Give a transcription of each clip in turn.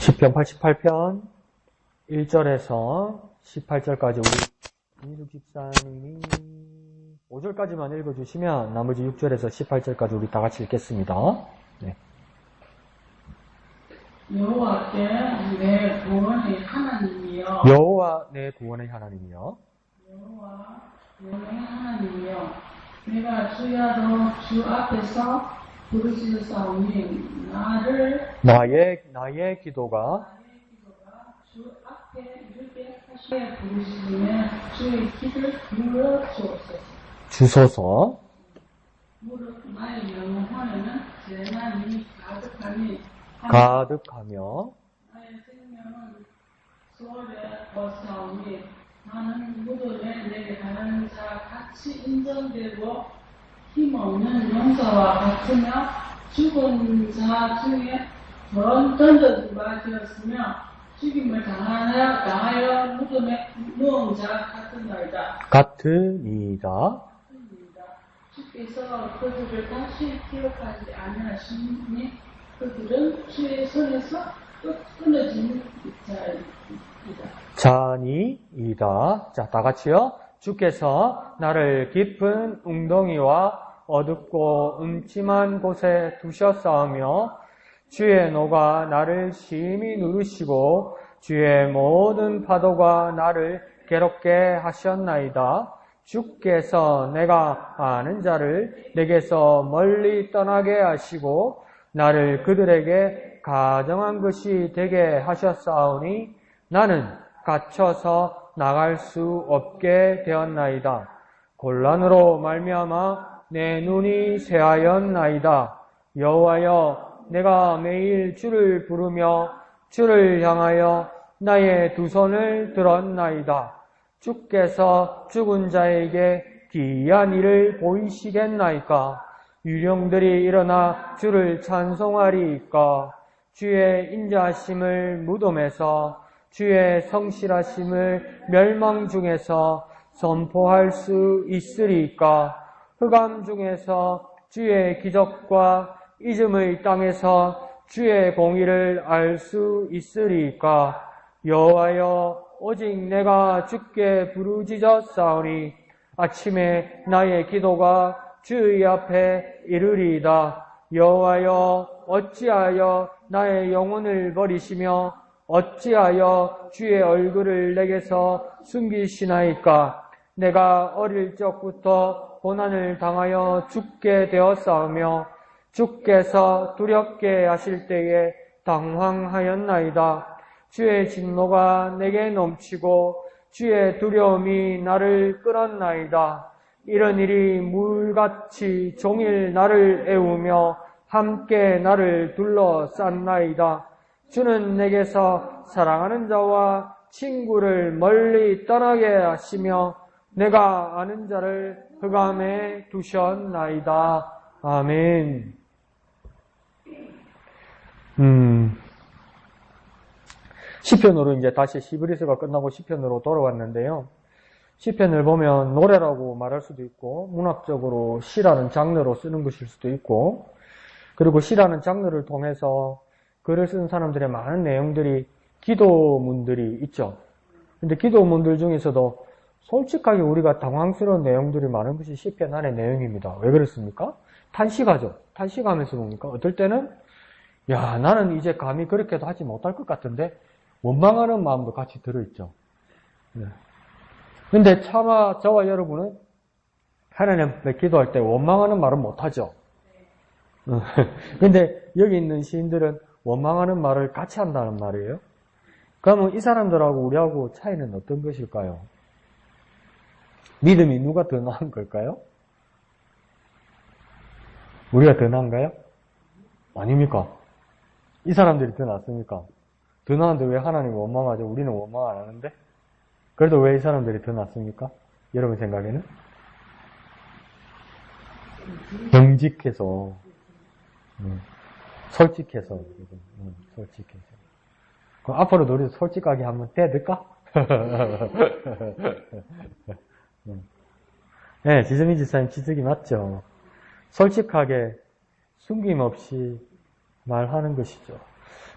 시편 88편 1절에서 18절까지 우리 이민숙 집사님이 5절까지만 읽어주시면 나머지 6절에서 18절까지 우리 다 같이 읽겠습니다. 네. 여호와께 내 구원의 하나님이여. 여호와 내 구원의 하나님이여. 여호와 구원의 하나님이여. 내가 주야로 주 앞에서 부르짖었사오니 나의 기도가 주 앞에 이르게 하시에 부르짖으며 주의 길을 눌러 주옵소서. 무릇 나의 영혼에는 재난이 가득하며 나의 생명은 수월에 벗사오니 나는 무덤에 내게 가는 자 같이 인정되고 힘없는 용사와 같으며 죽은 자 중에 던져주가 되었으며 죽임을 당하여 무덤에 누운 자 같으니이다. 주께서 그들을 다시 기억하지 아니하시니 그들은 주의 손에서 끊어진 자니이다. 자, 다 같이요. 주께서 나를 깊은 웅덩이와 어둡고 음침한 곳에 두셨사오며 주의 노가 나를 심히 누르시고 주의 모든 파도가 나를 괴롭게 하셨나이다. 주께서 내가 아는 자를 내게서 멀리 떠나게 하시고 나를 그들에게 가정한 것이 되게 하셨사오니 나는 갇혀서 나갈 수 없게 되었나이다. 곤란으로 말미암아 내 눈이 쇠하였나이다. 여호와여, 내가 매일 주를 부르며 주를 향하여 나의 두 손을 들었나이다. 주께서 죽은 자에게 기이한 일을 보이시겠나이까? 유령들이 일어나 주를 찬송하리이까? 주의 인자하심을 무덤에서 주의 성실하심을 멸망 중에서 선포할 수 있으리이까? 흑암 중에서 주의 기적과 이즘의 땅에서 주의 공의를 알 수 있으리이까? 여호와여, 오직 내가 주께 부르짖었사오니 아침에 나의 기도가 주의 앞에 이르리이다. 여호와여, 어찌하여 나의 영혼을 버리시며 어찌하여 주의 얼굴을 내게서 숨기시나이까? 내가 어릴 적부터 고난을 당하여 죽게 되었사오며 주께서 두렵게 하실 때에 당황하였나이다. 주의 진노가 내게 넘치고 주의 두려움이 나를 끌었나이다. 이런 일이 물같이 종일 나를 애우며 함께 나를 둘러쌌나이다. 주는 내게서 사랑하는 자와 친구를 멀리 떠나게 하시며 내가 아는 자를 흑암에 두셨나이다. 아멘. 시편으로 이제 다시 히브리서가 끝나고 시편으로 돌아왔는데요. 시편을 보면 노래라고 말할 수도 있고 문학적으로 시라는 장르로 쓰는 것일 수도 있고, 그리고 시라는 장르를 통해서 글을 쓴 사람들의 많은 내용들이 기도문들이 있죠. 근데 기도문들 중에서도 솔직하게 우리가 당황스러운 내용들이 많은 것이 시편 안의 내용입니다. 왜 그렇습니까? 탄식하죠. 탄식하면서 뭡니까? 어떨 때는 야, 나는 이제 감히 그렇게도 하지 못할 것 같은데 원망하는 마음도 같이 들어있죠. 네. 근데 차마 저와 여러분은 하나님 앞에 기도할 때 원망하는 말은 못하죠. 근데 여기 있는 시인들은 원망하는 말을 같이 한다는 말이에요. 그러면 이 사람들하고 우리하고 차이는 어떤 것일까요? 믿음이 누가 더 나은 걸까요? 우리가 더 나은가요? 아닙니까? 이 사람들이 더 낫습니까? 더 나은데 왜 하나님 원망하죠? 우리는 원망 안 하는데? 그래도 왜 이 사람들이 더 낫습니까? 여러분 생각에는? 정직해서, 솔직해서, 솔직해서. 그럼 앞으로도 우리 솔직하게 한번 대들까? 네, 지선미 집사님 지적이 맞죠? 솔직하게 숨김없이 말하는 것이죠.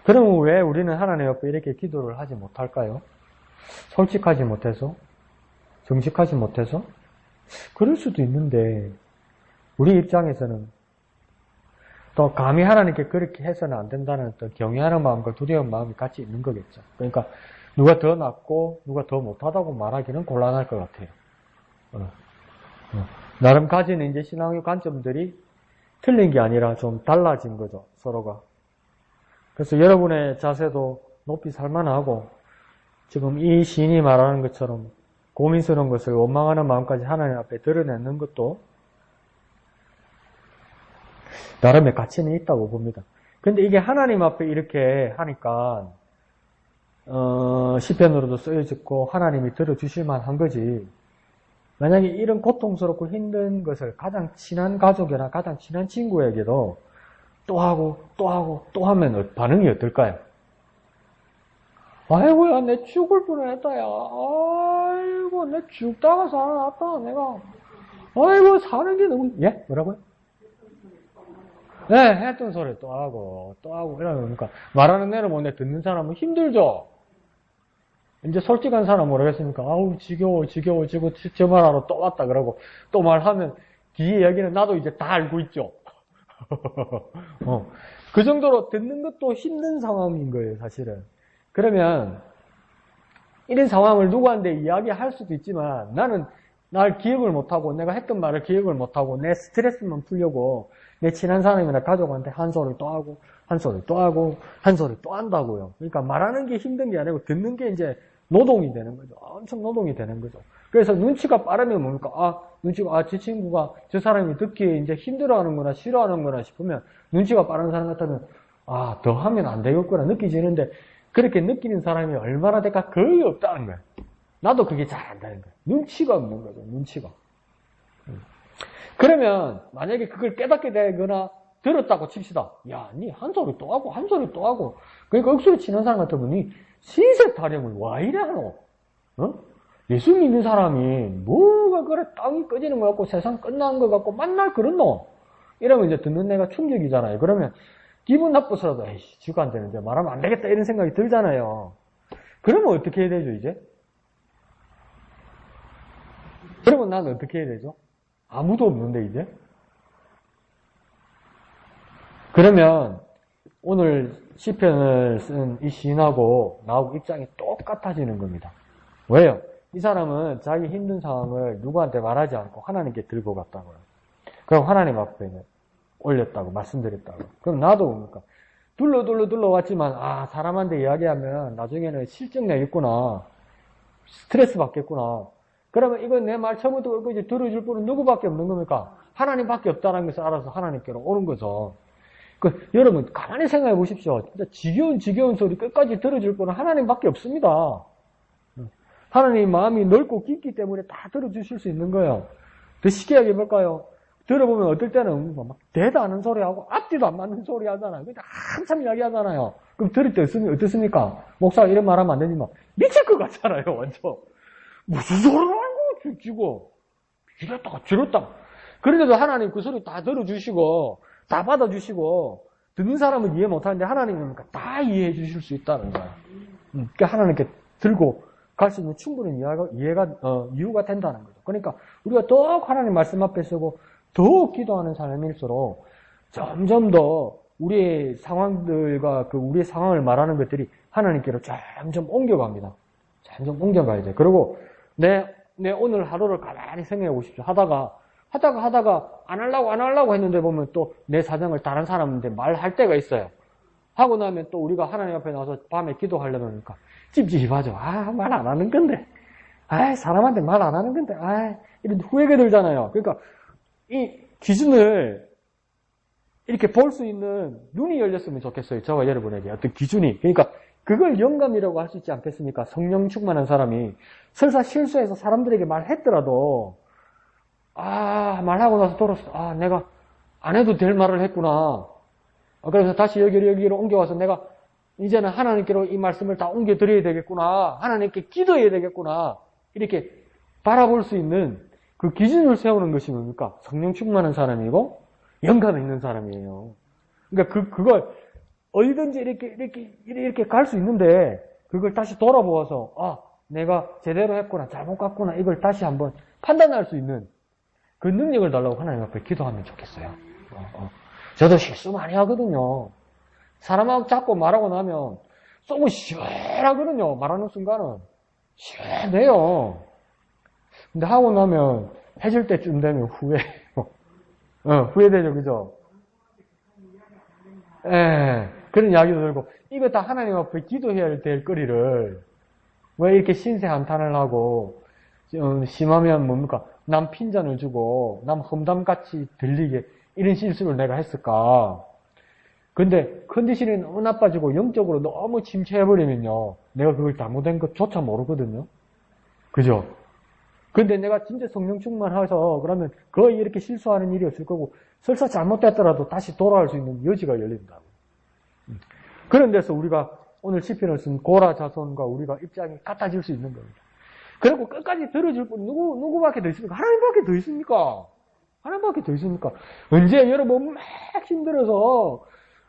그러면 왜 우리는 하나님 앞에 이렇게 기도를 하지 못할까요? 솔직하지 못해서? 정직하지 못해서? 그럴 수도 있는데 우리 입장에서는 또 감히 하나님께 그렇게 해서는 안 된다는 또 경외하는 마음과 두려운 마음이 같이 있는 거겠죠. 그러니까 누가 더 낫고 누가 더 못하다고 말하기는 곤란할 것 같아요. 나름 가지는 이제 신앙의 관점들이 틀린 게 아니라 좀 달라진 거죠, 서로가. 그래서 여러분의 자세도 높이 살만하고 지금 이 시인이 말하는 것처럼 고민스러운 것을 원망하는 마음까지 하나님 앞에 드러내는 것도 나름의 가치는 있다고 봅니다. 근데 이게 하나님 앞에 이렇게 하니까 시편으로도 쓰여졌고 하나님이 들어주실 만한 거지. 만약에 이런 고통스럽고 힘든 것을 가장 친한 가족이나 가장 친한 친구에게도 또 하고 또 하고 또 하면 반응이 어떨까요? 아이고야 내 죽을 뻔했다 야. 아이고 내 죽다가 살아났다 내가. 아이고 사는 게 너무 예? 뭐라고요? 네, 했던 소리 또 하고 이러니까 말하는 내로 뭐 내 듣는 사람은 힘들죠. 이제 솔직한 사람 모르겠습니까? 아우 지겨워 저 말하러 또 왔다 그러고 또 말하면 뒤에 얘기는 나도 이제 다 알고 있죠. 그 정도로 듣는 것도 힘든 상황인 거예요, 사실은. 그러면 이런 상황을 누구한테 이야기할 수도 있지만 나는 날 기억을 못하고 내가 했던 말을 기억을 못하고 내 스트레스만 풀려고 내 친한 사람이나 가족한테 한 소리 또 하고 한 소리 또 하고 한 소리 또 한다고요. 그러니까 말하는 게 힘든 게 아니고 듣는 게 이제 노동이 되는 거죠. 엄청 노동이 되는 거죠. 그래서 눈치가 빠르면 뭡니까? 저 친구가 저 사람이 듣기에 이제 힘들어하는구나 싫어하는구나 싶으면 눈치가 빠른 사람 같으면 더 하면 안 되겠구나 느끼지는데 그렇게 느끼는 사람이 얼마나 될까? 거의 없다는 거예요. 나도 그게 잘 안다는 거예요. 눈치가 없는 거죠. 눈치가. 그러면 만약에 그걸 깨닫게 되거나 들었다고 칩시다. 야, 니 한 소리 또 하고 한 소리 또 하고 그러니까 억수로 치는 사람 같으면 니 신세 타령을 와 이래 하노? 예수 믿는 사람이 뭐가 그래 땅이 꺼지는 것 같고 세상 끝나는 것 같고 만날 그렇노? 이러면 이제 듣는 내가 충격이잖아요. 그러면 기분 나쁘서라도 에이씨 지가 안 되는데 말하면 안 되겠다 이런 생각이 들잖아요. 그러면 어떻게 해야 되죠 이제? 그러면 난 어떻게 해야 되죠? 아무도 없는데 이제? 그러면 오늘 시편을 쓴 이 시인하고 나하고 입장이 똑같아지는 겁니다. 왜요? 이 사람은 자기 힘든 상황을 누구한테 말하지 않고 하나님께 들고 갔다고요. 그럼 하나님 앞에 올렸다고 말씀드렸다고. 그럼 나도 뭡니까? 둘러왔지만 사람한테 이야기하면 나중에는 실증 내겠구나. 스트레스 받겠구나. 그러면 이건 내 말 처음부터 끝까지 들어줄 분은 누구밖에 없는 겁니까? 하나님밖에 없다는 것을 알아서 하나님께로 오는 거죠. 여러분 가만히 생각해 보십시오. 진짜 지겨운 소리 끝까지 들어줄 분은 하나님밖에 없습니다. 하나님 마음이 넓고 깊기 때문에 다 들어주실 수 있는 거예요. 더 쉽게 얘기해볼까요? 들어보면 어떨 때는 막 대도 않은 소리하고 앞뒤도 안 맞는 소리 하잖아요. 그러니까 한참 이야기하잖아요. 그럼 들을 때 어떻습니까? 목사가 이런 말 하면 안 되지만 미칠 것 같잖아요. 완전. 무슨 소리를 하고 죽고 지렸다가 그런데도 하나님 그 소리 다 들어주시고 다 받아주시고 듣는 사람은 이해 못하는데 하나님은 다 이해해 주실 수 있다는 거예요. 그러니까 하나님께 들고 갈 수 있는 충분한 이유가 된다는 거죠. 그러니까 우리가 더욱 하나님 말씀 앞에 서고 더욱 기도하는 삶일수록 점점 더 우리의 상황들과 우리의 상황을 말하는 것들이 하나님께로 점점 옮겨갑니다. 점점 옮겨가야 돼. 그리고 내 오늘 하루를 가만히 생각해 보십시오. 하다가 안 하려고 했는데 보면 또 내 사정을 다른 사람한테 말할 때가 있어요. 하고 나면 또 우리가 하나님 앞에 나와서 밤에 기도하려면 그러니까 찝찝하죠. 말 안 하는 건데. 사람한테 말 안 하는 건데. 이런 후회가 들잖아요. 그러니까 이 기준을 이렇게 볼 수 있는 눈이 열렸으면 좋겠어요. 저와 여러분에게 어떤 기준이. 그러니까 그걸 영감이라고 할 수 있지 않겠습니까? 성령 충만한 사람이 설사 실수해서 사람들에게 말했더라도 말하고 나서 돌아서 내가 안 해도 될 말을 했구나. 그래서 다시 여기로 옮겨와서 내가 이제는 하나님께로 이 말씀을 다 옮겨드려야 되겠구나. 하나님께 기도해야 되겠구나. 이렇게 바라볼 수 있는 그 기준을 세우는 것이 뭡니까? 성령 충만한 사람이고 영감 있는 사람이에요. 그러니까 그걸 어디든지 이렇게 갈 수 있는데, 그걸 다시 돌아보아서, 아, 내가 제대로 했구나, 잘못 갔구나, 이걸 다시 한번 판단할 수 있는 그 능력을 달라고 하나님 앞에 기도하면 좋겠어요. 저도 실수 많이 하거든요. 사람하고 자꾸 말하고 나면 속은 시원하거든요. 말하는 순간은. 시원해요. 근데 하고 나면 해질 때쯤 되면 후회해요. 후회되죠, 그죠? 예, 그런 이야기도 들고, 이거 다 하나님 앞에 기도해야 될 거리를, 왜 이렇게 신세 한탄을 하고, 심하면 뭡니까? 남 핀잔을 주고, 남 험담같이 들리게, 이런 실수를 내가 했을까? 근데 컨디션이 너무 나빠지고, 영적으로 너무 침체해버리면요, 내가 그걸 잘못된 것조차 모르거든요? 그죠? 근데 내가 진짜 성령 충만해서, 그러면 거의 이렇게 실수하는 일이 없을 거고, 설사 잘못됐더라도 다시 돌아갈 수 있는 여지가 열린다고. 그런 데서 우리가 오늘 시편을 쓴 고라 자손과 우리가 입장이 같아질 수 있는 겁니다. 그리고 끝까지 들어줄 분 누구밖에 더 있습니까? 하나님밖에 더 있습니까? 하나님밖에 더 있습니까? 언제 여러분 막 힘들어서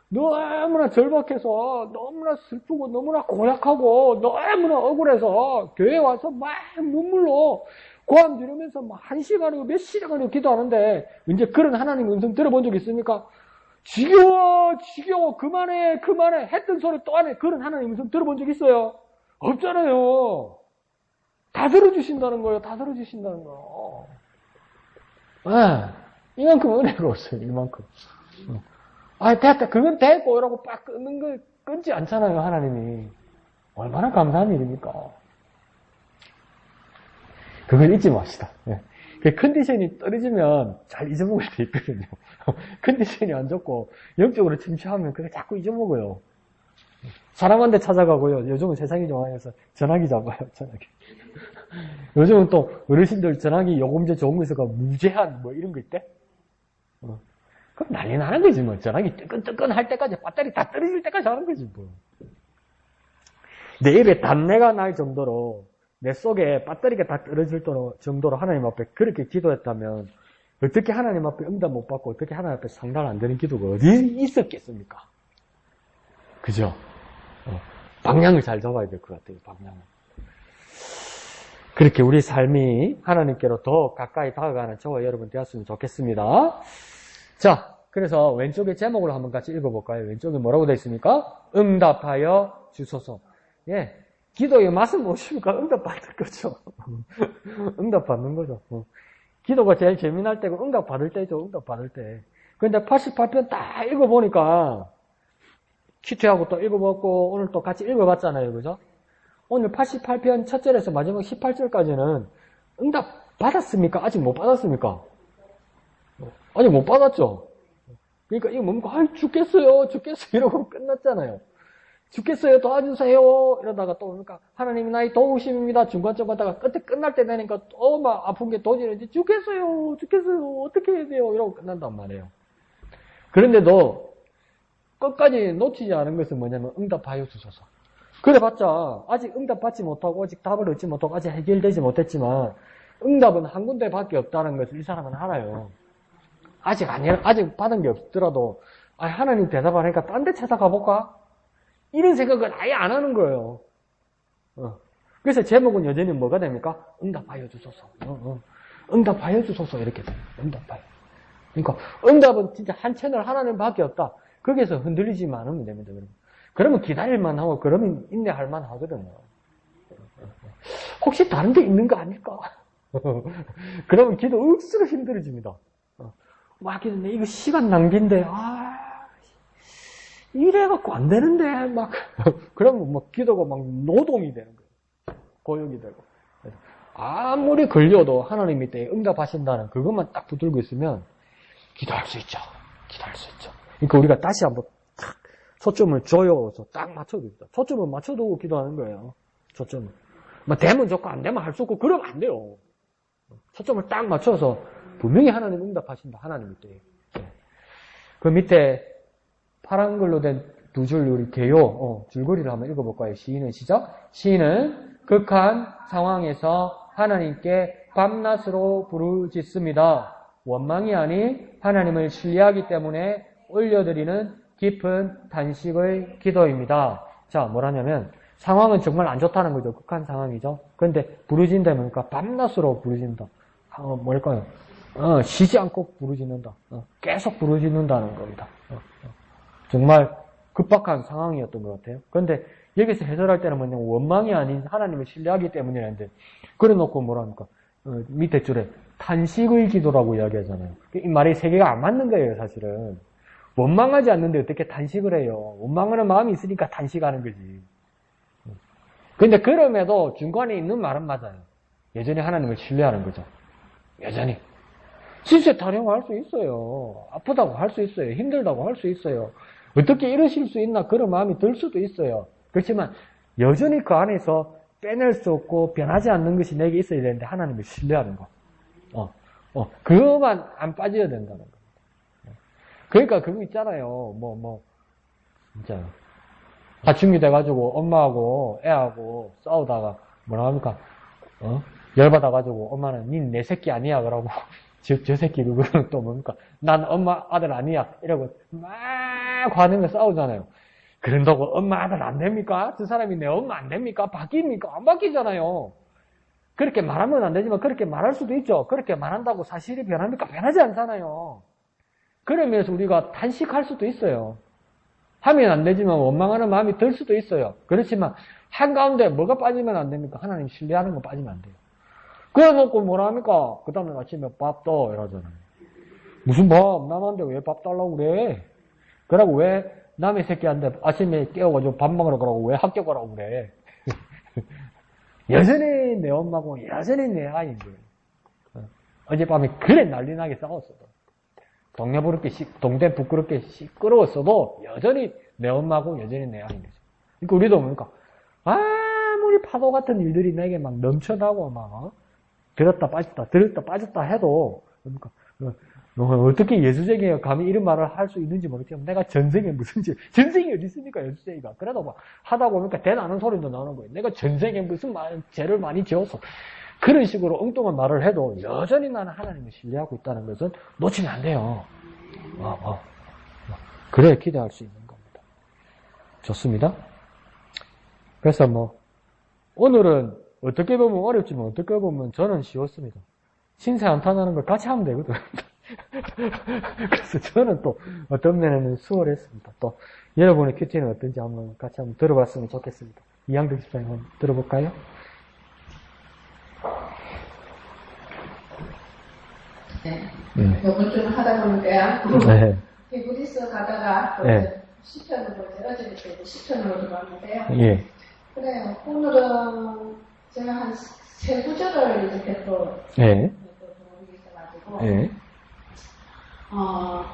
너무나 절박해서 너무나 슬프고 너무나 고약하고 너무나 억울해서 교회 와서 막 눈물로 고함 지르면서 막 1시간이고 몇 시간이고 기도하는데 언제 그런 하나님 음성 들어본 적 있습니까? 지겨워, 그만해 했던 소리 또 안 해. 그런 하나님 음성 들어본 적 있어요? 없잖아요. 다 들어주신다는 거예요. 다 들어주신다는 거. 이만큼 은혜가 없어요. 이만큼. 됐다. 그건 됐고 이러고 빡 끊는 거 끊지 않잖아요. 하나님이. 얼마나 감사한 일입니까? 그걸 잊지 맙시다. 그 컨디션이 떨어지면 잘 잊어먹을 때 있거든요. 컨디션이 안 좋고 영적으로 침체하면 그게 자꾸 잊어먹어요. 사람한테 찾아가고요. 요즘은 세상이 좋아해서 전화기 잡아요. 전화기. 요즘은 또 어르신들 전화기 요금제 좋은 거 있어가 무제한 뭐 이런 거 있대? 그럼 난리 나는 거지 뭐. 전화기 뜨끈뜨끈 할 때까지 배터리 다 떨어질 때까지 하는 거지 뭐. 내 입에 단내가 날 정도로 내 속에 배터리가 다 떨어질 정도로 하나님 앞에 그렇게 기도했다면 어떻게 하나님 앞에 응답 못 받고 어떻게 하나님 앞에 상달 안 되는 기도가 어디 있었겠습니까? 그죠? 방향을 잘 잡아야 될 것 같아요. 방향을. 그렇게 우리 삶이 하나님께로 더 가까이 다가가는 저와 여러분 되었으면 좋겠습니다. 자, 그래서 왼쪽에 제목을 한번 같이 읽어볼까요? 왼쪽에 뭐라고 되어 있습니까? 응답하여 주소서. 예. 기도의 맛은 무엇입니까? 응답 받을 거죠. 응답 받는 거죠. 기도가 제일 재미날 때고 응답 받을 때죠. 응답 받을 때. 근데 88편 딱 읽어보니까 큐티하고 또 읽어봤고 오늘 또 같이 읽어봤잖아요. 그죠? 오늘 88편 첫 절에서 마지막 18절까지는 응답 받았습니까? 아직 못 받았습니까? 아직 못 받았죠? 그러니까 이거 뭡니까? 죽겠어요. 이러고 끝났잖아요. 죽겠어요. 도와주세요. 이러다가 또 그러니까 하나님이 나의 도우심입니다. 중간점 하다가 끝에 끝날 때 되니까 또 막 아픈 게 도지는지 죽겠어요. 어떻게 해야 돼요? 이러고 끝난단 말이에요. 그런데도 끝까지 놓치지 않은 것은 뭐냐면 응답하여 주소서. 그래봤자 아직 응답받지 못하고 아직 답을 얻지 못하고 아직 해결되지 못했지만 응답은 한 군데밖에 없다는 것을 이 사람은 알아요. 아직 받은 게 없더라도 하나님 대답 안 하니까 딴 데 찾아가 볼까? 이런 생각은 아예 안 하는 거예요. 그래서 제목은 여전히 뭐가 됩니까? 응답하여 주소서. 응답하여 주소서 이렇게 돼요. 응답하여. 그러니까 응답은 진짜 한 채널 하나님밖에 없다. 거기에서 흔들리지만 않으면 됩니다. 그러면 기다릴만 하고 그러면 인내할만 하거든요. 혹시 다른 데 있는 거 아닐까? 그러면 기도 억수로 힘들어집니다. 막 기도인데 이거 시간 낭비인데 이래갖고 안 되는데 막 그러면 막 기도가 막 노동이 되는 거예요. 고역이 되고. 아무리 걸려도 하나님 밑에 응답하신다는 그것만 딱 붙들고 있으면 기도할 수 있죠. 그러니까 우리가 다시 한번 딱 초점을 조여서 딱 맞춰둡니다. 초점을 맞춰두고 기도하는 거예요. 초점을. 막 되면 좋고 안 되면 할 수 없고 그러면 안 돼요. 초점을 딱 맞춰서 분명히 하나님 응답하신다. 하나님 밑에. 그 밑에 파란 글로 된 두 줄 우리 개요 줄거리를 한번 읽어볼까요? 시인은 시작. 시인은 극한 상황에서 하나님께 밤낮으로 부르짖습니다. 원망이 아닌 하나님을 신뢰하기 때문에 올려드리는 깊은 단식의 기도입니다. 자, 뭐라냐면 상황은 정말 안 좋다는 거죠. 극한 상황이죠. 그런데 부르짖다면 그러니까 밤낮으로 부르짖는다. 뭘까요? 쉬지 않고 부르짖는다. 계속 부르짖는다는 겁니다. 정말 급박한 상황이었던 것 같아요. 그런데 여기서 해설할 때는 뭐냐, 원망이 아닌 하나님을 신뢰하기 때문이라는데, 그래 놓고 뭐랍니까? 밑에 줄에 탄식의 기도라고 이야기하잖아요. 이 말이 세 개가 안 맞는 거예요, 사실은. 원망하지 않는데 어떻게 탄식을 해요? 원망하는 마음이 있으니까 탄식하는 거지. 근데 그럼에도 중간에 있는 말은 맞아요. 여전히 하나님을 신뢰하는 거죠. 여전히. 진짜 타령할 수 있어요. 아프다고 할 수 있어요. 힘들다고 할 수 있어요. 어떻게 이러실 수 있나 그런 마음이 들 수도 있어요. 그렇지만 여전히 그 안에서 빼낼 수 없고 변하지 않는 것이 내게 있어야 되는데 하나님을 신뢰하는 거. 그거만 안 빠져야 된다는 거. 그러니까 그거 있잖아요. 진짜. 사춘기 돼가지고 엄마하고 애하고 싸우다가 뭐라 합니까? 열받아가지고 엄마는 닌 내 새끼 아니야. 그러고 저 새끼 그거는 또 뭡니까? 난 엄마 아들 아니야. 이러고 막 화내며 싸우잖아요. 그런다고 엄마 아들 안 됩니까? 저 사람이 내 엄마 안 됩니까? 바뀝니까? 안 바뀌잖아요. 그렇게 말하면 안 되지만 그렇게 말할 수도 있죠. 그렇게 말한다고 사실이 변합니까? 변하지 않잖아요. 그러면서 우리가 단식할 수도 있어요. 하면 안 되지만 원망하는 마음이 들 수도 있어요. 그렇지만 한가운데 뭐가 빠지면 안 됩니까? 하나님 신뢰하는 거 빠지면 안 돼요. 그래 놓고 뭐라 합니까? 그 다음에 아침에 밥 떠 이러잖아요. 무슨 밥? 남한테 왜 밥 달라고 그래? 그러고 왜 남의 새끼한테 아침에 깨워가지고 밥 먹으러 가라고 왜 학교 가라고 그래? 여전히 내 엄마고 여전히 내 아이인데 어젯밤에 그래 난리나게 싸웠어도 동네 부끄럽게 시끄러웠어도 여전히 내 엄마고 여전히 내 아이인 거죠. 그러니까 우리도 뭡니까? 아무리 파도 같은 일들이 내게 막 넘쳐나고 막 들었다 빠졌다 해도 그러니까 어떻게 예수쟁이가 감히 이런 말을 할 수 있는지 모르겠지만 내가 전생에 무슨 전생이 어디 있습니까 예수쟁이가. 그래도 막 하다 보니까 대나는 소리도 나오는 거예요. 내가 전생에 무슨 죄를 많이 지어서 그런 식으로 엉뚱한 말을 해도 여전히 나는 하나님을 신뢰하고 있다는 것은 놓치면 안 돼요. 그래야 기대할 수 있는 겁니다. 좋습니다. 그래서 오늘은 어떻게 보면 어렵지만 어떻게 보면 저는 쉬웠습니다. 신세 한탄하는 걸 같이 하면 되거든. 그래서 저는 또 어떤 면에는 수월했습니다. 또 여러분의 큐티는 어떤지 같이 한번 들어봤으면 좋겠습니다. 이양득 집사님 한번 들어볼까요? 요번 주는 하다 보니까 네. 히브리서 가다가 네. 시편으로 어제 시편으로 들어왔는데요. 예. 그래요. 오늘은 제가 한 세 구절을 이렇게 또 예. 들어오게 있어가지고 예.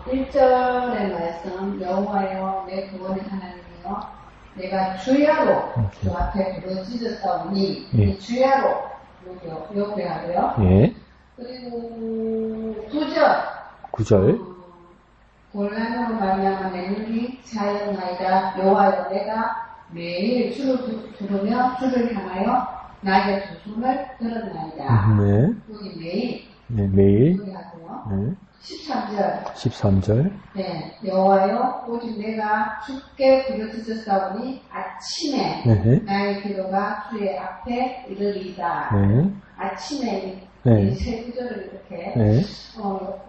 1절의 말씀 여호와여 내 구원의 하나님이여 내가 주야로 주 앞에 부르짖었사오니 예. 이 주야로 요구를 하고요. 예. 그리고 9절 9절. 곤란으로 말미암아 내 눈이 차였나이다. 여호와여 내가 매일 주를 부르며 주를 향하여 나의 두 손을 들었나이다. 네. 여기 매일 네, 매일. 하고요. 네. 13절 13절. 네, 여호와여 오직 내가 주께 부르짖었사오니 아침에 네. 나의 기도가 주의 앞에 이르리이다. 네. 아침에 네. 이 세 구절을 이렇게 네.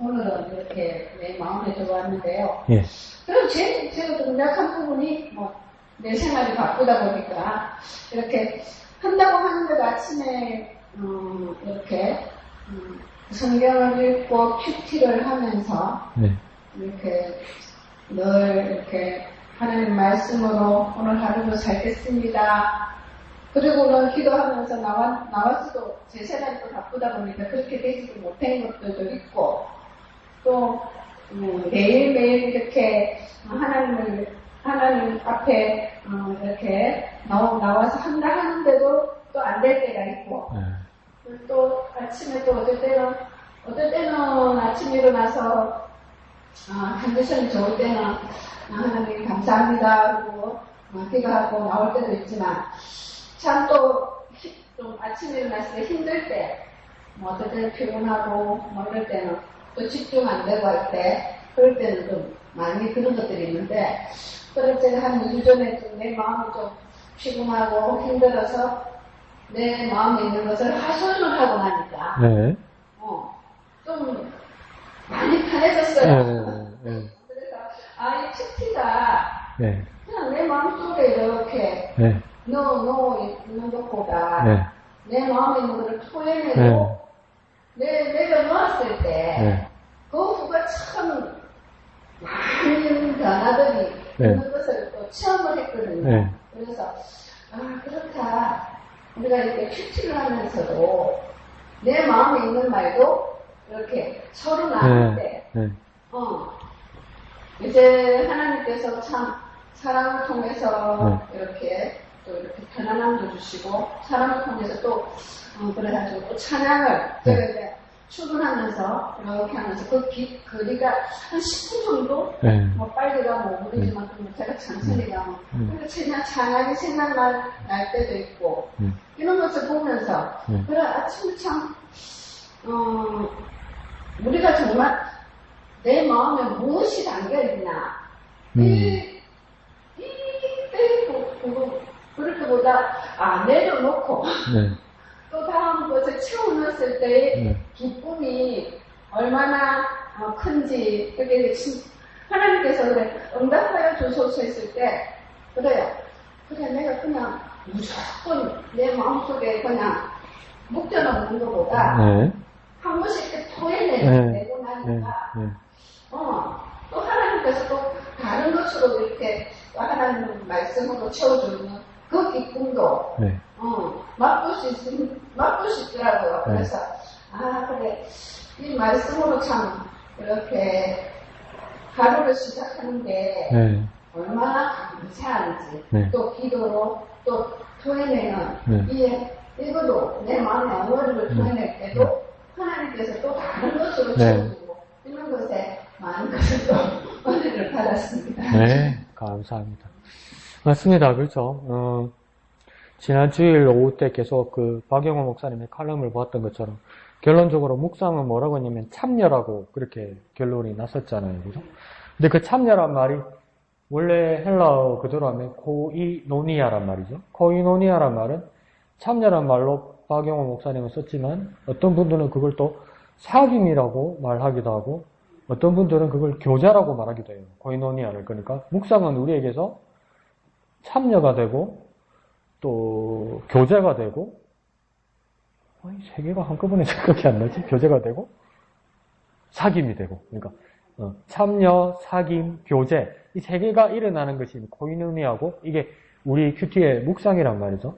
오늘은 이렇게 내 마음에 들어왔는데요. 예. 그럼 제가 좀 약한 부분이 내 생활이 바쁘다 보니까 이렇게 한다고 하는데도 아침에 이렇게 성경을 읽고 큐티를 하면서 네. 이렇게 늘 이렇게 하나님 말씀으로 오늘 하루도 살겠습니다. 그리고는 기도하면서 나왔어도 제 생활이 또 바쁘다 보니까 그렇게 되지도 못한 것들도 있고 또 매일매일 이렇게 하나님 앞에 이렇게 나와서 한다 하는데도 또 안 될 때가 있고 또 아침에 또 어떨 때는 아침에 일어나서 컨디션이 좋을 때는 하나님 감사합니다 그리고 기도하고 나올 때도 있지만 참 좀 아침에 일어났을 때 힘들 때 어떨 때는 피곤하고 이럴 때는 또 집중 안 되고 할 때 그럴 때는 좀 많이 그런 것들이 있는데, 그래서 제가 한 2주 전에 좀 내 마음이 좀 피곤하고 힘들어서 내 마음에 있는 것을 하소연을 하고 나니까, 네. 좀 많이 편해졌어요. 그래서, 이 큐티가 네. 그냥 내 마음속에 이렇게 네. 있는 것보다 네. 내 마음에 있는 것을 토해내고 내려놓았을 때 그 후가 참 많은 변화들이 있는 것을 또 체험을 했거든요. 그래서 그렇다. 우리가 이렇게 큐티를 하면서도 내 마음에 있는 말도 이렇게 서로 나눌 때 이제 하나님께서 참 사랑을 통해서 이렇게 또 이렇게 편안함도 주시고 사랑을 통해서 또 그래가지고 또 찬양을 제가 이제 출근하면서 이렇게 하면서 그 거리가 한 10분 정도 뭐 빨리 가면 5분이지만 제가 천천히 가면 찬양이 생각날 때도 있고 이런 것을 보면서 그래 아침에 참 우리가 정말 내 마음에 무엇이 담겨있나 그렇게보다 내려놓고 또 다음 것을 채워넣었을 때의 기쁨이 얼마나 큰지 그게 하나님께서 그래 응답하여 주소서 했을 때 그래 내가 그냥 무조건 내 마음속에 그냥 묵혀놓는 것보다 한 번씩 이렇게 토해내고 나니까 또 하나님께서 또 다른 것으로 이렇게 하나님 말씀으로 채워주는 그 기쁨도 맛볼 수 있더라고요. 그래서 그래 이 말씀으로 참 이렇게 하루를 시작하는 게 얼마나 감사한지 또 기도로 또 토해내는 이거도 내 마음의 어머니를 토해낼 때도 하나님께서 또 다른 것으로 채워주고 이런 것에 많은 것을 또 은혜를 받았습니다. 네, 감사합니다. 맞습니다. 그렇죠. 지난 주일 오후 때 계속 그 박영호 목사님의 칼럼을 보았던 것처럼 결론적으로 묵상은 뭐라고 했냐면 참여라고 그렇게 결론이 났었잖아요. 그죠? 근데 그 참여란 말이 원래 헬라어 그대로 하면 코이노니아란 말이죠. 코이노니아란 말은 참여란 말로 박영호 목사님은 썼지만 어떤 분들은 그걸 또 사귐이라고 말하기도 하고 어떤 분들은 그걸 교제라고 말하기도 해요. 코이노니아를. 그러니까 묵상은 우리에게서 참여가 되고 또 교제가 되고 세 개가 한꺼번에 생각이 안 나지? 교제가 되고 사귐이 되고 그러니까 참여, 사귐, 교제 이 세 개가 일어나는 것이 코이노니아고 이게 우리 큐티의 묵상이란 말이죠.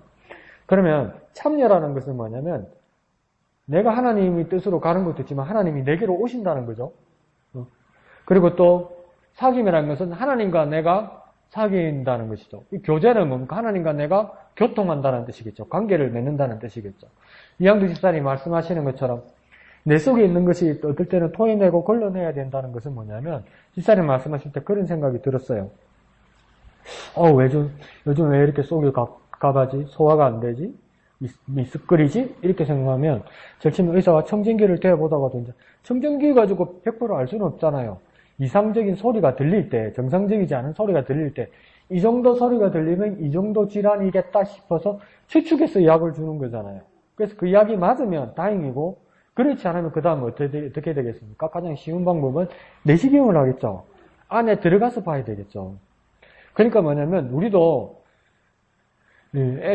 그러면 참여라는 것은 뭐냐면 내가 하나님의 뜻으로 가는 것도 있지만 하나님이 내게로 오신다는 거죠. 그리고 또 사귐이라는 것은 하나님과 내가 사귄다는 것이죠. 이 교제는 뭡니까? 하나님과 내가 교통한다는 뜻이겠죠. 관계를 맺는다는 뜻이겠죠. 이양두 집사님이 말씀하시는 것처럼 내 속에 있는 것이 어떨 때는 토해내고 걸러내야 된다는 것은 뭐냐면 집사님 말씀하실 때 그런 생각이 들었어요. 요즘 왜 이렇게 속이 가가지? 소화가 안 되지? 미스거리지? 이렇게 생각하면 절친 의사가 청진기를 대보다가도 이제 청진기 가지고 100% 알 수는 없잖아요. 이상적인 소리가 들릴 때, 정상적이지 않은 소리가 들릴 때, 이 정도 소리가 들리면 이 정도 질환이겠다 싶어서 추측해서 약을 주는 거잖아요. 그래서 그 약이 맞으면 다행이고, 그렇지 않으면 그 다음 어떻게 되겠습니까? 가장 쉬운 방법은 내시경을 하겠죠. 안에 들어가서 봐야 되겠죠. 그러니까 뭐냐면, 우리도,